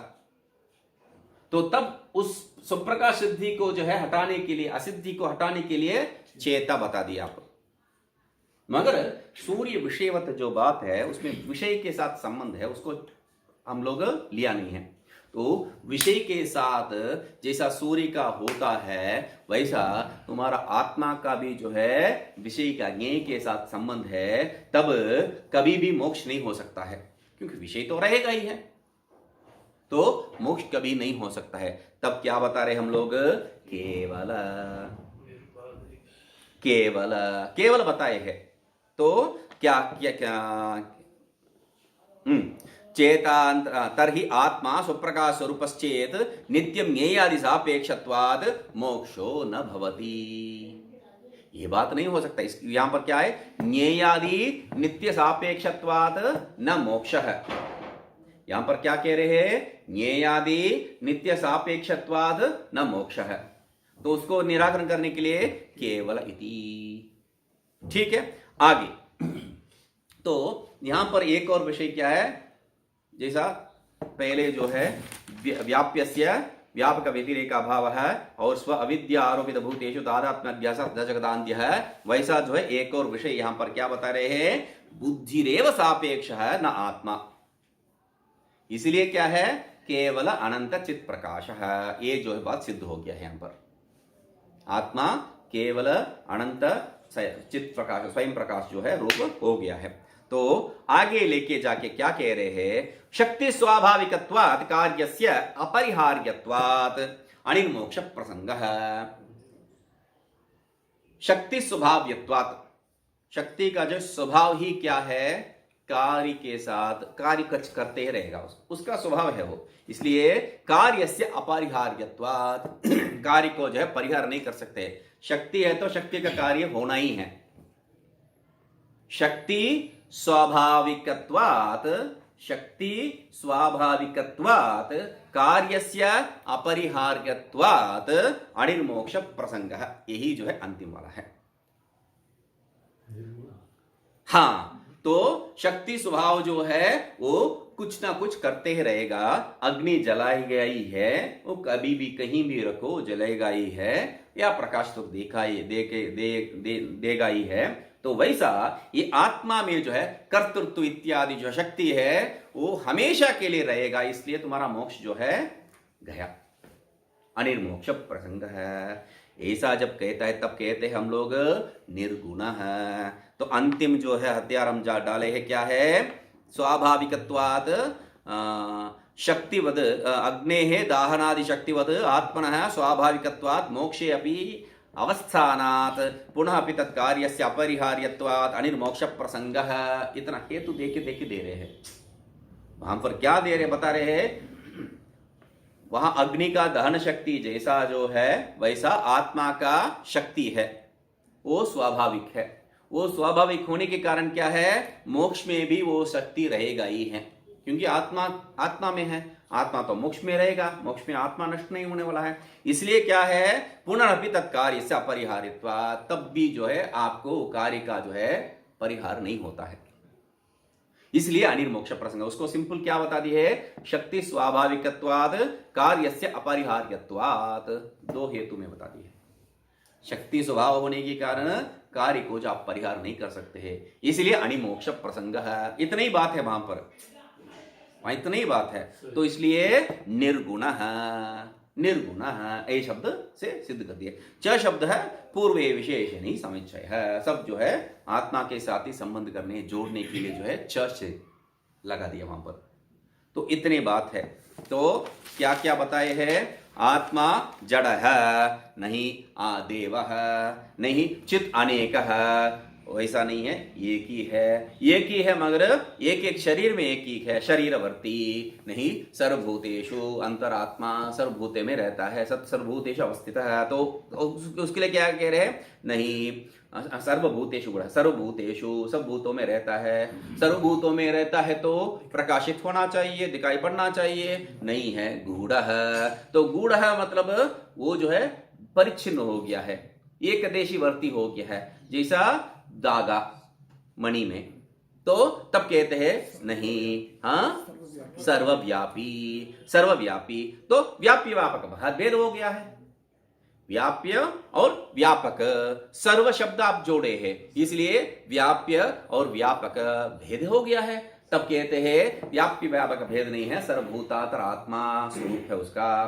तो तब उस स्वप्रकाश सिद्धि को जो है हटाने के लिए, असिद्धि को हटाने के लिए चेता बता दिया आपको। मगर सूर्य विषयवत जो बात है उसमें विषय के साथ संबंध है, उसको हम लोग लिया नहीं है। तो विषय के साथ जैसा सूर्य का होता है वैसा तुम्हारा आत्मा का भी जो है विषय का ज्ञेय के साथ संबंध है, तब कभी भी मोक्ष नहीं हो सकता है, क्योंकि विषय तो रहेगा ही है, तो मोक्ष कभी नहीं हो सकता है। तब क्या बता रहे हम लोग, केवल केवल केवल बताए हैं। तो क्या क्या क्या चेतांत तर्हि आत्मा स्वप्रकाश स्वरूपश्चेत नित्यम ज्ञेयादि सापेक्षत्वाद मोक्षो न भवति। ये बात नहीं हो सकता। इस यहां पर क्या है, ज्ञेयादि नित्य सापेक्षत्वाद न मोक्ष है। यहां पर क्या कह रहे हैं, ज्ञेयादि नित्य सापेक्षत्वाद न मोक्ष है। तो उसको निराकरण करने के लिए केवल इति। ठीक है, आगे तो यहां पर एक और विषय क्या है, जैसा पहले जो है व्याप्यस्य व्यापक व्यतिरेक अभाव है और स्व अविद्या आरोपित भूतेषु तादात्म्य अध्यास जगदान्त्य है, वैसा जो है एक और विषय यहां पर क्या बता रहे हैं, बुद्धिरेव सापेक्ष है न आत्मा। इसलिए क्या है, केवल अनंत चित प्रकाश है। ये जो है बात सिद्ध हो गया है यहां पर। आत्मा केवल अनंत चित प्रकाश, स्वयं प्रकाश जो है रूप हो गया है। तो आगे लेके जाके क्या कह रहे हैं, शक्ति स्वाभाविकत्वात् कार्यस्य अपरिहार्यत्वात् अनिर्मोक्ष प्रसंगः। शक्ति स्वभाव्यत्वात्, शक्ति का जो स्वभाव ही क्या है, कार्य के साथ कार्य करते ही रहेगा, उसका स्वभाव है वो। इसलिए कार्यस्य अपरिहार्यत्वात्, कार्य को जो है परिहार नहीं कर सकते। शक्ति है तो शक्ति का कार्य होना ही है। शक्ति स्वाभाविकत्वात्, शक्ति स्वाभाविकत्वात् कार्यस्य अपरिहार्यत्वात् अनिर्मोक्ष प्रसंगः, यही जो है अंतिम वाला है। हाँ, तो शक्ति स्वभाव जो है वो कुछ ना कुछ करते ही रहेगा। अग्नि जलाई गई है, वो कभी भी कहीं भी रखो जलेगा ही है, या प्रकाश तो देगा ही है। तो वैसा ये आत्मा में जो है कर्तृत्व इत्यादि जो शक्ति है वो हमेशा के लिए रहेगा। इसलिए तुम्हारा मोक्ष जो है गया, अनिर्मोक्ष प्रसंग है। ऐसा जब कहता है तब कहते हैं हम लोग निर्गुण है। तो अंतिम जो है हथियार हम जा डाले हैं क्या है, स्वाभाविकत्वात् शक्तिवद अग्नेः दाहनादि शक्तिवद आत्मनः स्वाभाविकत्वात् मोक्षे अपि अवस्थानात् पुनः अपि तत्कार्यस्य अपरिहार्यत्वात् अनिर्मोक्ष प्रसंगः। इतना हेतु देके दे रहे हैं। वहां पर क्या दे रहे, बता रहे हैं, वहां अग्नि का दहन शक्ति जैसा जो है वैसा आत्मा का शक्ति है, वो स्वाभाविक है। वो स्वाभाविक होने के कारण क्या है, मोक्ष में भी वो शक्ति रहेगा ही है, क्योंकि आत्मा में है। आत्मा तो मोक्ष में रहेगा, मोक्ष में आत्मा नष्ट नहीं होने वाला है। इसलिए क्या है, पुनरपि तत्कार्य से अपरिहार्यत्वा, तब भी जो है आपको कार्य का जो है परिहार नहीं होता है। इसलिए अनिर्मोक्ष प्रसंग, उसको सिंपल क्या बता दी है, शक्ति स्वाभाविकत्वाद कार्यस्य अपरिहार्यत्वात्, दो हेतु में बता दी है। शक्ति स्वभाव होने के कारण कार्य को जो आप परिहार नहीं कर सकते हैं, इसलिए अनिर्मोक्ष प्रसंग है। इतनी ही बात है वहां पर, इतनी ही बात है। तो इसलिए निर्गुण ए शब्द से सिद्ध कर दिया। च शब्द है पूर्वे विशेष नहीं समुच्चय है, सब जो है आत्मा के साथ ही संबंध करने जोड़ने के लिए जो है च से लगा दिया वहां पर। तो इतनी बात है। तो क्या क्या बताए हैं, आत्मा जड़ है नहीं, आदेव है नहीं, चित अनेक है, वैसा नहीं है, एक ही है मगर एक एक शरीर में एक ही है, शरीरवर्ती नहीं, सर्वभूतेषु अंतरात्मा सर्वभूते में रहता है, सर्वभूतेषु अवस्थित है। तो उसके लिए क्या कह रहे हैं, नहीं, सर्वभूतेषु गुण, सर्वभूतेषु सब भूतों में रहता है। सर्वभूतों में रहता है तो प्रकाशित होना चाहिए, दिखाई पड़ना चाहिए, नहीं है, गूढ़ है। तो गूढ़ है मतलब वो जो है परिच्छिन्न हो गया है, एकदेशी वर्ती हो गया है, जैसा धागा मणि में तो तब कहते हैं नहीं, हाँ सर्वव्यापी, सर्वव्यापी। तो व्याप्य व्यापक भेद हो गया है, व्याप्य और व्यापक, सर्व शब्द आप जोड़े हैं इसलिए व्याप्य और व्यापक भेद हो गया है। तब कहते हैं व्याप्य व्यापक भेद नहीं है, सर्वभूतातर आत्मा स्वरूप है उसका।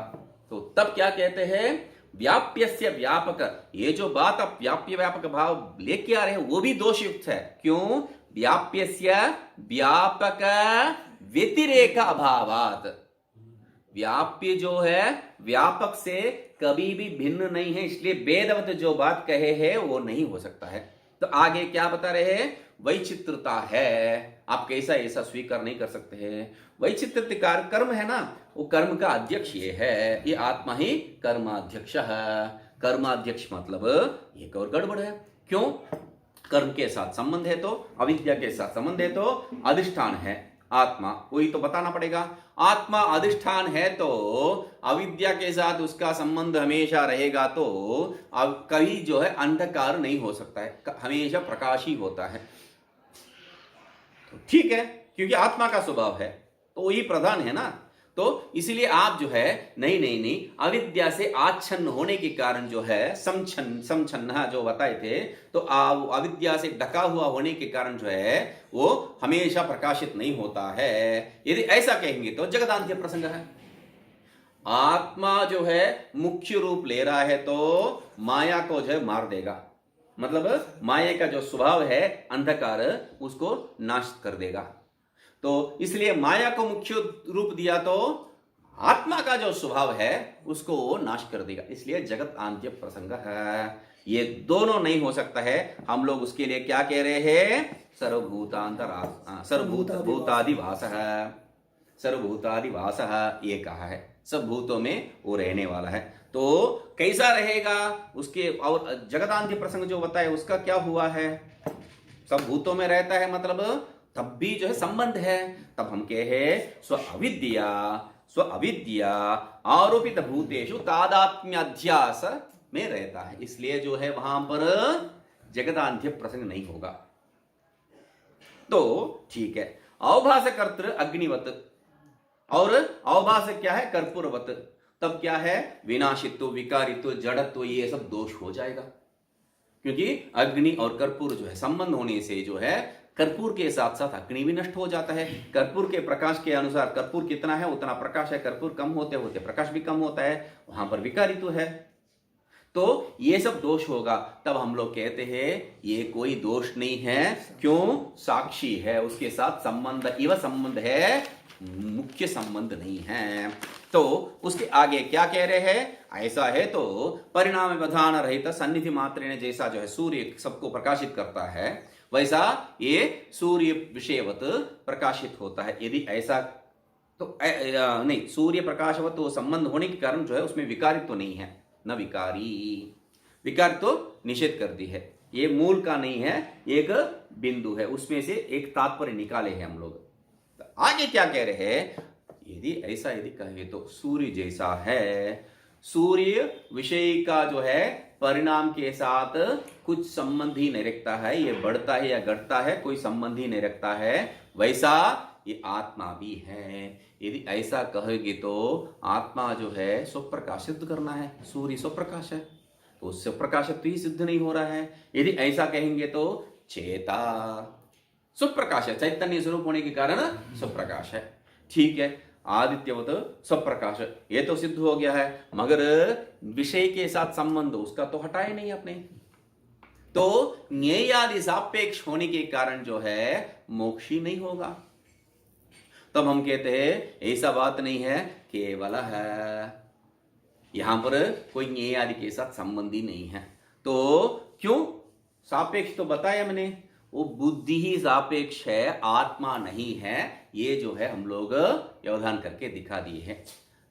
तो तब क्या कहते हैं, व्याप्य से व्यापक, ये जो बात आप व्याप्य व्यापक भाव लेके आ रहे हैं वो भी दोषयुक्त है। क्यों, व्याप्य से व्यापक व्यतिरेक अभावात, व्याप्य जो है व्यापक से कभी भी भिन्न नहीं है, इसलिए वेदवत जो बात कहे है वो नहीं हो सकता है। तो आगे क्या बता रहे हैं, वैचित्रता है, आप कैसा ऐसा स्वीकार नहीं कर सकते हैं। वैचित्र कर्म है ना, वो कर्म का अध्यक्ष ये है, ये आत्मा ही कर्माध्यक्ष है। कर्माध्यक्ष मतलब एक और गड़बड़ है। क्यों, कर्म के साथ संबंध है तो, अविद्या के साथ संबंध है तो, अधिष्ठान है आत्मा, वही तो बताना पड़ेगा। आत्मा अधिष्ठान है तो अविद्या के साथ उसका संबंध हमेशा रहेगा, तो अब कभी जो है अंधकार नहीं हो सकता है, हमेशा प्रकाश ही होता है। तो ठीक है, क्योंकि आत्मा का स्वभाव है तो वही प्रधान है ना। तो इसलिए आप जो है नहीं नहीं नहीं, अविद्या से आच्छन्न होने के कारण जो है समछन्न जो बताए थे, तो अविद्या से ढका हुआ होने के कारण जो है वो हमेशा प्रकाशित नहीं होता है। यदि ऐसा कहेंगे तो जगदांत्य प्रसंग है। आत्मा जो है मुख्य रूप ले रहा है तो माया को जो है मार देगा, मतलब माया का जो स्वभाव है अंधकार, उसको नाश कर देगा। तो इसलिए माया को मुख्य रूप दिया तो आत्मा का जो स्वभाव है उसको वो नाश कर देगा, इसलिए जगत आंत्य प्रसंग है। ये दोनों नहीं हो सकता है। हम लोग उसके लिए क्या कह रहे हैं, सर्वभूतादिवास है, सर्वभूतादिवास ये कहा है, सब भूतों में वो रहने वाला है। तो कैसा रहेगा उसके, और जगदांत्य प्रसंग जो बताए उसका क्या हुआ है, सब भूतों में रहता है मतलब तब भी जो है संबंध है। तब हम कहे स्व अविद्या आरोपित भूतेषु तादात्म्याध्यास में रहता है, इसलिए जो है वहां पर जगदांत्य प्रसंग नहीं होगा। तो ठीक है, अवभास कर्तृ अग्निवत और अवभास क्या है, कर्पूरवत, तब क्या है, विनाशित्व विकारित्व जड़त्व ये सब दोष हो जाएगा। क्योंकि अग्नि और कर्पूर जो है संबंध होने से जो है कर्पूर के साथ साथ अग्नि भी नष्ट हो जाता है। कर्पूर के प्रकाश के अनुसार कर्पूर कितना है उतना प्रकाश है, कर्पूर कम होते होते प्रकाश भी कम होता है, वहां पर विकारित्व है, तो ये सब दोष होगा। तब हम लोग कहते हैं ये कोई दोष नहीं है। क्यों, साक्षी है, उसके साथ संबंध इव संबंध है, मुख्य संबंध नहीं है। तो उसके आगे क्या कह रहे हैं, ऐसा है तो परिणाम विधान रहित सन्निधि मात्रेण, जैसा जो है सूर्य सबको प्रकाशित करता है वैसा ये सूर्य विषयवत प्रकाशित होता है। यदि ऐसा तो नहीं, सूर्य प्रकाशवत तो संबंध होने के कारण जो है उसमें विकारित्व तो नहीं है, न विकारी, विकार तो निषेध कर दी है, ये मूल का नहीं है, एक बिंदु है, उसमें से एक तात्पर्य निकाले हैं हम लोग। तो आगे क्या कह रहे हैं, यदि ऐसा यदि कहे तो सूर्य जैसा है, सूर्य विषय का जो है परिणाम के साथ कुछ संबंध ही नहीं रखता है, ये बढ़ता है या घटता है कोई संबंध ही नहीं रखता है, वैसा ये आत्मा भी है। यदि ऐसा कहेंगे तो आत्मा जो है स्वप्रकाश सिद्ध करना है, सूर्य स्वप्रकाश है तो उससे प्रकाशत्व ही सिद्ध नहीं हो रहा है। यदि ऐसा कहेंगे तो चेता स्वप्रकाश है, चैतन्य स्वरूप होने के कारण स्वप्रकाश है, ठीक है, आदित्यवत स्वप्रकाश ये तो सिद्ध हो गया है, मगर विषय के साथ संबंध उसका तो हटाए नहीं अपने, तो ज्ञेयादि सापेक्ष होने के कारण जो है मोक्ष ही नहीं होगा। तब हम कहते हैं ऐसा बात नहीं है, केवल है, यहां पर कोई ज्ञेयादि के साथ संबंधी नहीं है। तो क्यों, सापेक्ष तो बताया मैंने, वो बुद्धि ही सापेक्ष है, आत्मा नहीं है, ये जो है हम लोग व्यवधान करके दिखा दिए हैं।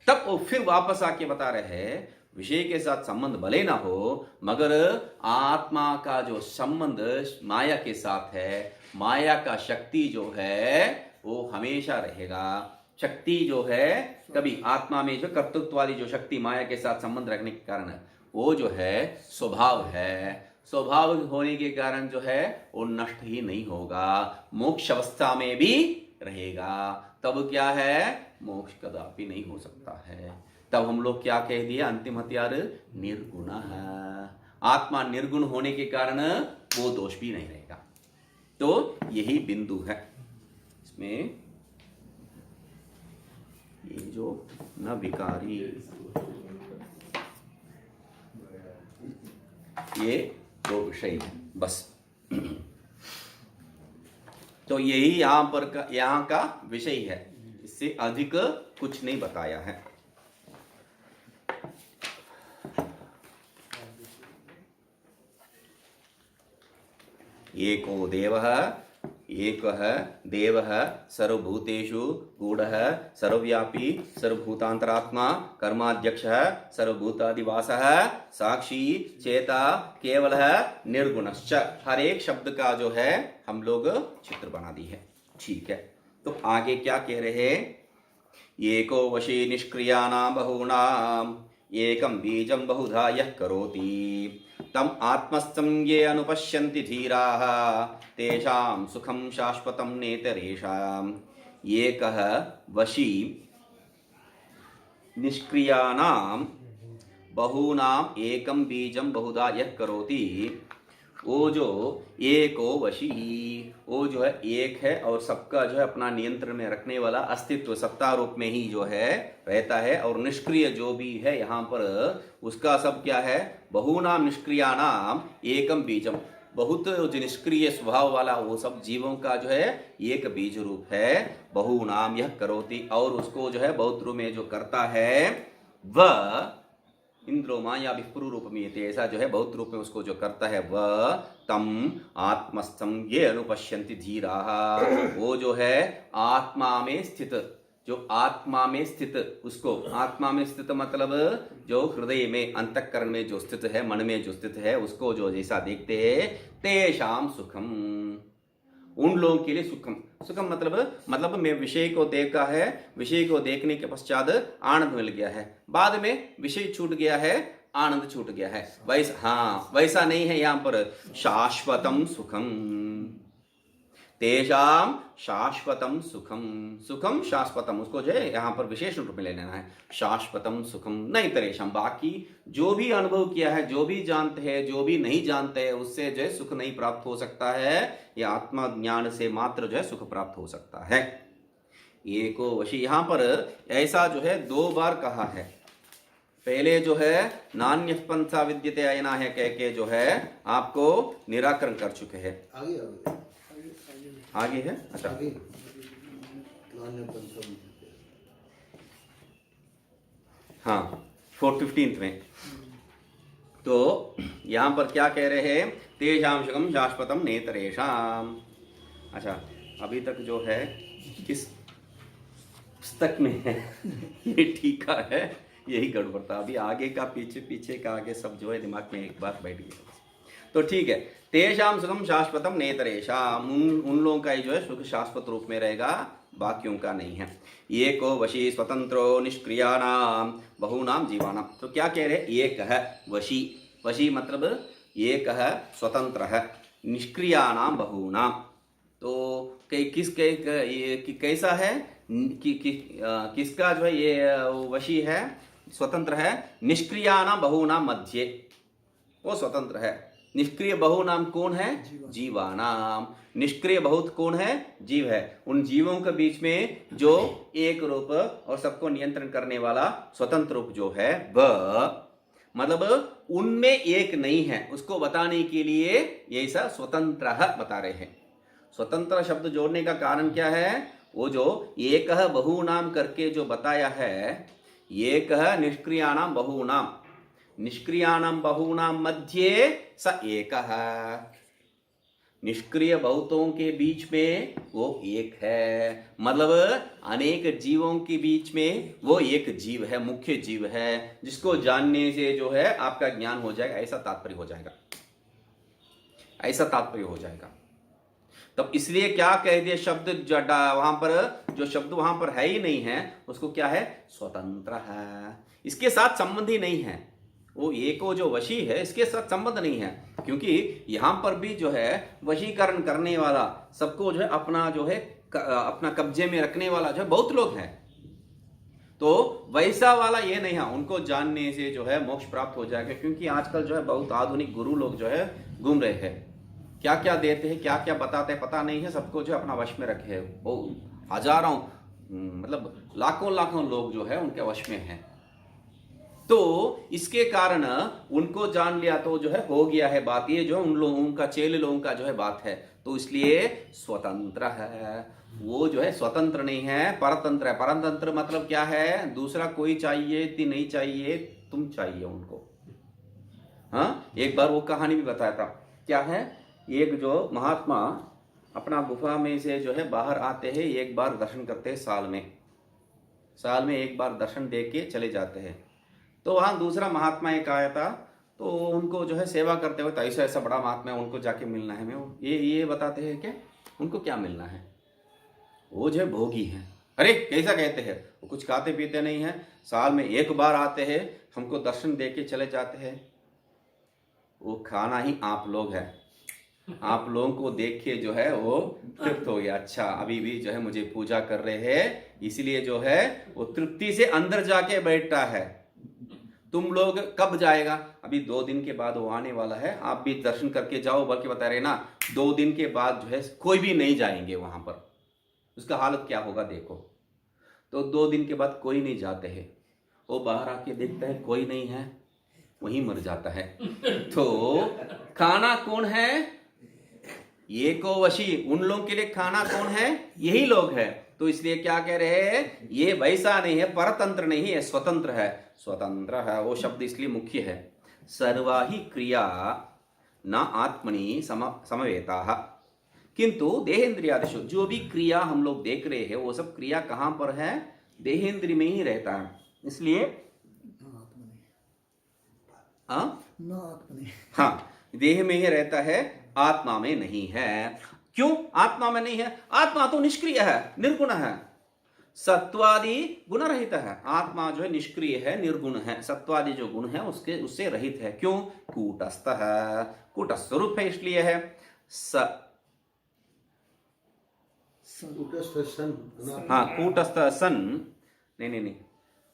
तब वो फिर वापस आके बता रहे हैं विषय के साथ संबंध भले ना हो, मगर आत्मा का जो संबंध माया के साथ है, माया का शक्ति जो है वो हमेशा रहेगा। शक्ति जो है कभी आत्मा में जो कर्तृत्व वाली जो शक्ति माया के साथ संबंध रखने के कारण वो जो है स्वभाव है, स्वभाव होने के कारण जो है वो नष्ट ही नहीं होगा, मोक्ष अवस्था में भी रहेगा। तब क्या है, मोक्ष कदापि नहीं हो सकता है। तब हम लोग क्या कह दिए, अंतिम हथियार निर्गुण है। आत्मा निर्गुण होने के कारण वो दोष भी नहीं रहेगा। तो यही बिंदु है इसमें, ये जो न विकारी, ये दो विषय है बस। तो यही यहाँ का विषय है, इससे अधिक कुछ नहीं बताया है। एको देवः एकः देवः सर्वभूतेषु गूढ़ः सर्वव्यापी सर्वभूतांतरात्मा कर्माध्यक्षः सर्वभूतादिवासः साक्षी चेता केवलः निर्गुणश्च। हर एक शब्द का जो है हम लोग चित्र बना दी है। ठीक है, तो आगे क्या कह रहे हैं, एको वशी निष्क्रियाणां बहूनां एकं बीजं बहुधा यः करोति तम आत्मस्थं ये अनुपश्यन्ति धीराः तेषां सुखं शाश्वतं नेतरेषाम्। एकः वशी निष्क्रियाणां बहूनां एकं बीजं बहुधा यः करोति। वो जो एको वशी, वो जो है एक है और सबका जो है अपना नियंत्रण में रखने वाला अस्तित्व सत्ता रूप में ही जो है रहता है। और निष्क्रिय जो भी है यहाँ पर उसका सब क्या है, बहुनाम निष्क्रियानाम एकम बीजम, बहुत जो निष्क्रिय स्वभाव वाला वो सब जीवों का जो है एक बीज रूप है। बहुनाम यह करोति, और उसको जो है बहुत रूप में जो करता है वह इंद्रोमा या विप्रू रूप में, ऐसा जो है बहुत रूप में उसको जो करता है वह तम आत्मस्थम ये अनुपश्यन्ति धीराः, वो जो है आत्मा में स्थित, जो आत्मा में स्थित, उसको आत्मा में स्थित मतलब जो हृदय में अंतःकरण में जो स्थित है, मन में जो स्थित है, उसको जो जैसा देखते हैं तेषां सुखम, उन लोगों के लिए सुखम। सुखम मतलब मैं विषय को देखा है, विषय को देखने के पश्चात आनंद मिल गया है, बाद में विषय छूट गया है, आनंद छूट गया है, वैसा नहीं है यहाँ पर। शाश्वतम सुखम, तेषां शाश्वतम सुखम, सुखम शाश्वतम, उसको जो है यहाँ पर विशेष रूप में ले लेना है। शाश्वतम सुखम नहीं तरेशम, बाकी जो भी अनुभव किया है, जो भी जानते हैं, जो भी नहीं जानते हैं, उससे जो है सुख नहीं प्राप्त हो सकता है। यह आत्मा ज्ञान से मात्र जो है सुख प्राप्त हो सकता है। एको वशी, यहाँ पर ऐसा जो है 2 बार कहा है। पहले जो है नान्य पंथा विद्यते अयना है कह के जो है आपको निराकरण कर चुके हैं। आगे है, अच्छा हाँ 415 में। तो यहाँ पर क्या कह रहे हैं, तेषां सुखम शाश्वतम नेतरेषाम। अच्छा, अभी तक जो है किस पुस्तक में है ये टीका है, यही गड़बड़ था। अभी आगे का पीछे का आगे सब जो है दिमाग में एक बार बैठ गया। तो ठीक है, तेषां सुखम शाश्वतम नेतरेषाम, उन लोगों का ही जो है सुख शाश्वत रूप में रहेगा, बाकियों का नहीं है। एको वशी स्वतंत्रो निष्क्रियाणाम बहूनाम जीवानाम। तो क्या कह रहे हैं, एक है वशी, वशी मतलब एक है स्वतंत्र है, निष्क्रियाणाम बहूनाम। तो कैसा है किसका जो है ये वशी है, स्वतंत्र है। निष्क्रियाणाम बहूनाम मध्य, वो स्वतंत्र है। निष्क्रिय बहुनाम कौन है, जीवानाम। निष्क्रिय बहुत कौन है, जीव है। उन जीवों के बीच में जो एक रूप और सबको नियंत्रण करने वाला स्वतंत्र रूप जो है वह, मतलब उनमें एक नहीं है, उसको बताने के लिए ये ऐसा स्वतंत्र बता रहे हैं। स्वतंत्र शब्द जोड़ने का कारण क्या है, वो जो एक बहुनाम करके जो बताया है, एक निष्क्रियाणाम बहुनाम, निष्क्रियाणाम बहुनाम मध्ये स एकः, निष्क्रिय बहुतों के बीच में वो एक है। मतलब अनेक जीवों के बीच में वो एक जीव है, मुख्य जीव है, जिसको जानने से जो है आपका ज्ञान हो जाएगा, ऐसा तात्पर्य हो जाएगा, ऐसा तात्पर्य हो जाएगा। तब इसलिए क्या कह दिया शब्द वहां पर, जो शब्द वहां पर है ही नहीं है, उसको क्या है, स्वतंत्र है। इसके साथ संबंध ही नहीं है, वो एको जो वशी है इसके साथ संबंध नहीं है। क्योंकि यहाँ पर भी जो है वशीकरण करने वाला, सबको जो है अपना जो है अपना कब्जे में रखने वाला जो है बहुत लोग हैं। तो वैसा वाला ये नहीं है, उनको जानने से जो है मोक्ष प्राप्त हो जाएगा। क्योंकि आजकल जो है बहुत आधुनिक गुरु लोग जो है घूम रहे हैं, क्या क्या देते हैं, क्या क्या बताते हैं पता नहीं है, सबको जो है अपना वश में रखे है। वो हजारों मतलब लाखों लाखों लोग जो है उनके वश में हैं। तो इसके कारण उनको जान लिया तो जो है हो गया है बात, ये जो उन लोगों का चेले लोगों का जो है बात है। तो इसलिए स्वतंत्र है, वो जो है स्वतंत्र नहीं है, परतंत्र है। परतंत्र मतलब क्या है, दूसरा कोई चाहिए ती नहीं चाहिए, तुम चाहिए उनको। हाँ, एक बार वो कहानी भी बताया था, क्या है, एक जो महात्मा अपना गुफा में से जो है बाहर आते हैं, एक बार दर्शन करते हैं साल में एक बार दर्शन दे के चले जाते हैं। तो वहाँ दूसरा महात्मा एक आया था, तो उनको जो है सेवा करते हुए, तो ऐसा ऐसा बड़ा महात्मा है, उनको जाके मिलना है। मैं ये बताते हैं क्या उनको क्या मिलना है, वो जो है भोगी हैं। अरे कैसा कहते हैं, वो कुछ खाते पीते नहीं है, साल में एक बार आते हैं, हमको दर्शन दे के चले जाते हैं। वो खाना ही आप लोग है, आप लोगों को देख के जो है वो तृप्त हो गया, अच्छा अभी भी जो है मुझे पूजा कर रहे हैं, इसलिए जो है वो तृप्ति से अंदर जाके बैठता है। तुम लोग कब जाएगा, अभी 2 दिन के बाद वो आने वाला है, आप भी दर्शन करके जाओ। बल्कि बता रहे ना, 2 दिन के बाद जो है कोई भी नहीं जाएंगे वहां पर, उसका हालत क्या होगा देखो। तो 2 दिन के बाद कोई नहीं जाते हैं, वो बाहर आके देखता है कोई नहीं है, वहीं मर जाता है। तो खाना कौन है, ये को वशी, उन लोगों के लिए खाना कौन है, यही लोग है। तो इसलिए क्या कह रहे हैं, ये वैसा नहीं है, परतंत्र नहीं है, स्वतंत्र है। स्वतंत्र है वो शब्द इसलिए मुख्य है। सर्वाहि क्रिया न आत्मनि समवेता, किंतु देहेंद्रियादिषु, जो भी क्रिया हम लोग देख रहे हैं वो सब क्रिया कहां पर है, देहेंद्रिय में ही रहता है। इसलिए हाँ, देह में ही रहता है, आत्मा में नहीं है। क्यों आत्मा में नहीं है, आत्मा तो निष्क्रिय है, निर्गुण है, सत्वादि गुण रहित है। आत्मा जो है निष्क्रिय है, निर्गुण है, सत्वादि जो गुण है उससे रहित है। क्यों, कूटस्थ है, कूटस्थ स्वरूप है, इसलिए है। हाँ, कूटस्थ सन, नहीं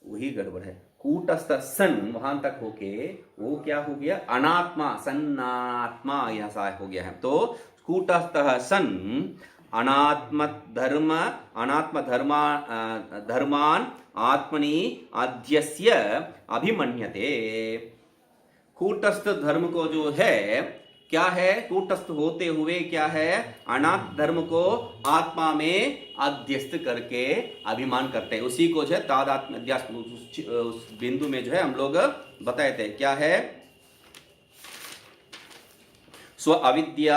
वही गड़बड़ है। कूटस्थ सन वहां तक होके वो क्या हो गया, अनात्मा सन्नात्मा ऐसा हो गया है। तो कूटस्थ सन अनात्म धर्मान आत्मनि अध्यस्य अभिमन्यते। कूटस्थ धर्म को जो है क्या है, कूटस्थ होते हुए क्या है, अनात्म धर्म को आत्मा में अध्यस्त करके अभिमान करते हैं। उसी को जो है तादात्म्य अध्यास, उस बिंदु में जो है हम लोग बताए थे, क्या है, स्व अविद्या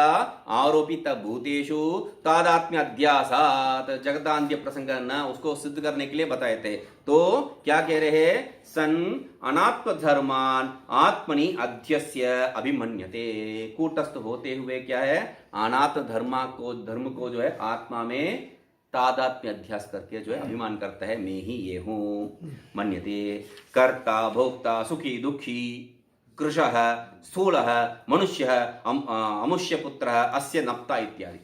आरोपित भूतेषु तादात्म्य अध्यासात, जगदांत्य प्रसंग न, उसको सिद्ध करने के लिए बताए थे। तो क्या कह रहे हैं, सन अनात्म धर्मान आत्मनि अध्यस्य अभिमन्यते। कूटस्थ होते हुए क्या है, अनात्म धर्म को जो है आत्मा में तादात्म्य अध्यास करके जो है अभिमान करता है, मैं ही ये हूं। मन्यते कर्ता भोक्ता सुखी दुखी कृशः स्थूलः मनुष्य अमुष्य पुत्र अस्य नप्ता इत्यादि।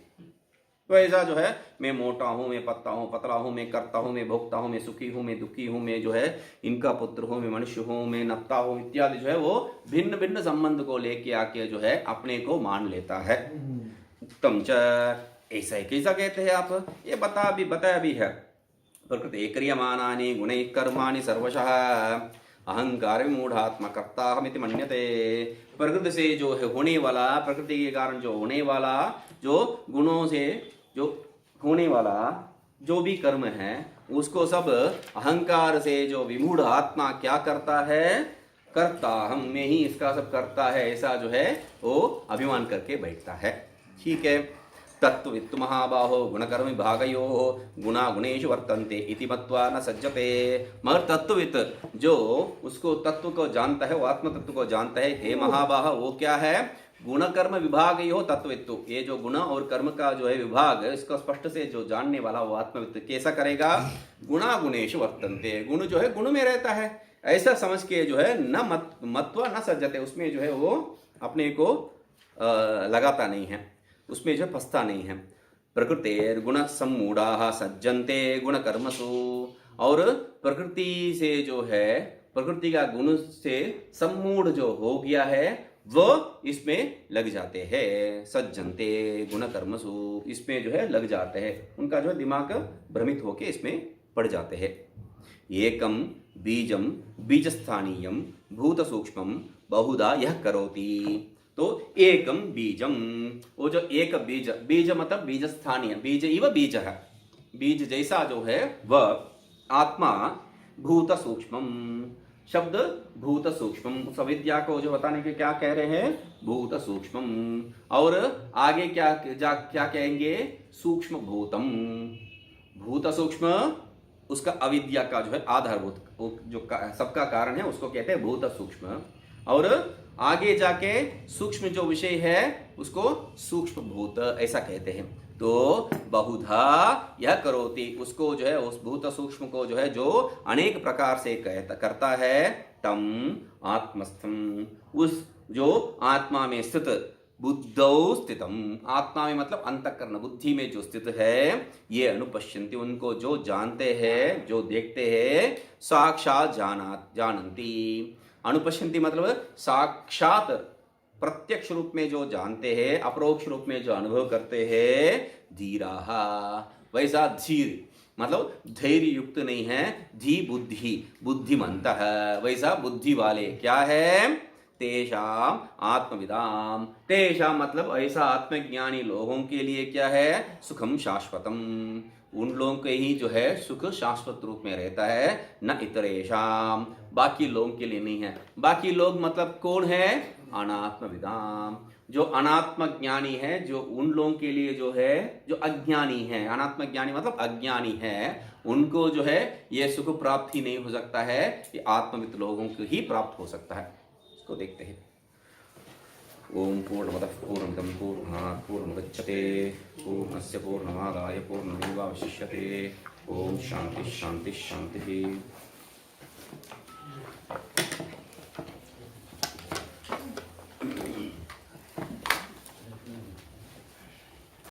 तो ऐसा जो है, मैं मोटा हूं, मैं पतला हूं, मैं करता हूं, मैं भोगता हूं, मैं सुखी हूं, मैं दुखी हूं, मैं जो है इनका पुत्र हूं, मैं मनुष्य हूं, मैं नप्ता हूं इत्यादि जो है वो भिन्न भिन्न संबंध को लेके आके जो है अपने को मान लेता है। उत्तम च, ऐसा ही कैसा कहते हैं आप, ये बताया भी है। प्रकृति क्रियमाणानि गुणैः कर्माणि सर्वशः अहंकार विमूढ़ात्मा कर्ताहमिति मन्यते। प्रकृति से जो है होने वाला, प्रकृति के कारण जो होने वाला, जो गुणों से जो होने वाला जो भी कर्म है, उसको सब अहंकार से जो विमूढ़ आत्मा क्या करता है, करता हम में ही इसका सब करता है, ऐसा जो है वो अभिमान करके बैठता है। ठीक है, तत्त्ववित्तु महाबाहो गुणकर्म विभागयोः गुणा गुणेषु वर्तन्ते इति मत्वा न सज्जते। मगर तत्त्ववित्त जो उसको तत्व को जानता है, वो आत्म तत्व को जानता है, हे महाबाह, वो क्या है, गुण कर्म विभागयोः तत्त्ववित्तु, ये जो गुण और कर्म का जो है विभाग, इसको स्पष्ट से जो जानने वाला वो आत्मवित्त कैसा करेगा, गुणा गुणेषु वर्तन्ते, गुण जो है गुण में रहता है, ऐसा समझ के जो है न मत्वा न सज्जते, उसमें जो है वो अपने को लगाता नहीं है, उसमें जो फंसता नहीं है। प्रकृतेर गुण सम्मूढ़ा सज्जन्ते गुण कर्मसु, और प्रकृति से जो है, प्रकृति का गुण से सम्मूढ़ जो हो गया है वो इसमें लग जाते हैं। सज्जन्ते गुण कर्मसु, इसमें जो है लग जाते हैं, उनका जो दिमाग भ्रमित होके इसमें पड़ जाते हैं। एकम बीजम बीजस्थानीयम भूत सूक्ष्मम बहुधा यह करोति। तो एकम बीजम, वो जो एक बीज, बीज मतलब बीज स्थानीय, बीज इव बीज है, बीज जैसा जो है वह आत्मा भूत सूक्ष्मम, शब्द भूत सूक्ष्मम, सविद्या को जो बताने के क्या कह रहे हैं, भूत सूक्ष्मम, और आगे क्या क्या कहेंगे, सूक्ष्म भूतम। भूत सूक्ष्म उसका अविद्या का जो है आधारभूत, जो सबका कारण है उसको कहते हैं भूत सूक्ष्म, और आगे जाके सूक्ष्म जो विषय है उसको सूक्ष्म भूत ऐसा कहते हैं। तो बहुधा यह करोति, उसको जो है उस भूत सूक्ष्म को जो है जो अनेक प्रकार से करता है, तम आत्मस्थम, उस जो आत्मा में स्थित, बुद्धौ स्थितम, आत्मा में मतलब अंतःकरण बुद्धि में जो स्थित है, ये अनुपश्यन्ति, उनको जो जानते हैं, जो देखते हैं, साक्षात जानन्ति। अनुपश्यन्ति मतलब साक्षात प्रत्यक्ष रूप में जो जानते हैं, अपरोक्ष रूप में जो अनुभव करते हैं, धीराहा, वैसा धीर मतलब धैर्य युक्त नहीं है, धी बुद्धि बुद्धिमन्तः, वैसा बुद्धि वाले क्या है, तेषाम आत्मविदाम, तेषाम मतलब ऐसा आत्मज्ञानी लोगों के लिए क्या है, सुखम शाश्वतम, उन लोगों के ही जो है सुख शाश्वत रूप में रहता है, न इतरेषाम, बाकी लोगों के लिए नहीं है। बाकी लोग मतलब कौन है, अनात्मविदाम, जो अनात्म ज्ञानी है, जो उन लोगों के लिए जो है जो अज्ञानी है, अनात्म ज्ञानी मतलब अज्ञानी है, उनको जो है ये सुख प्राप्त ही नहीं हो सकता है, ये आत्मविद लोगों को ही प्राप्त हो सकता है। इसको देखते हैं। ओम पूर्णमदः पूर्णमिदं पूर्णात् पूर्णमुदच्यते पूर्णस्य पूर्णमादाय पूर्णमेवावशिष्यते। ओम शांति शांति शांति।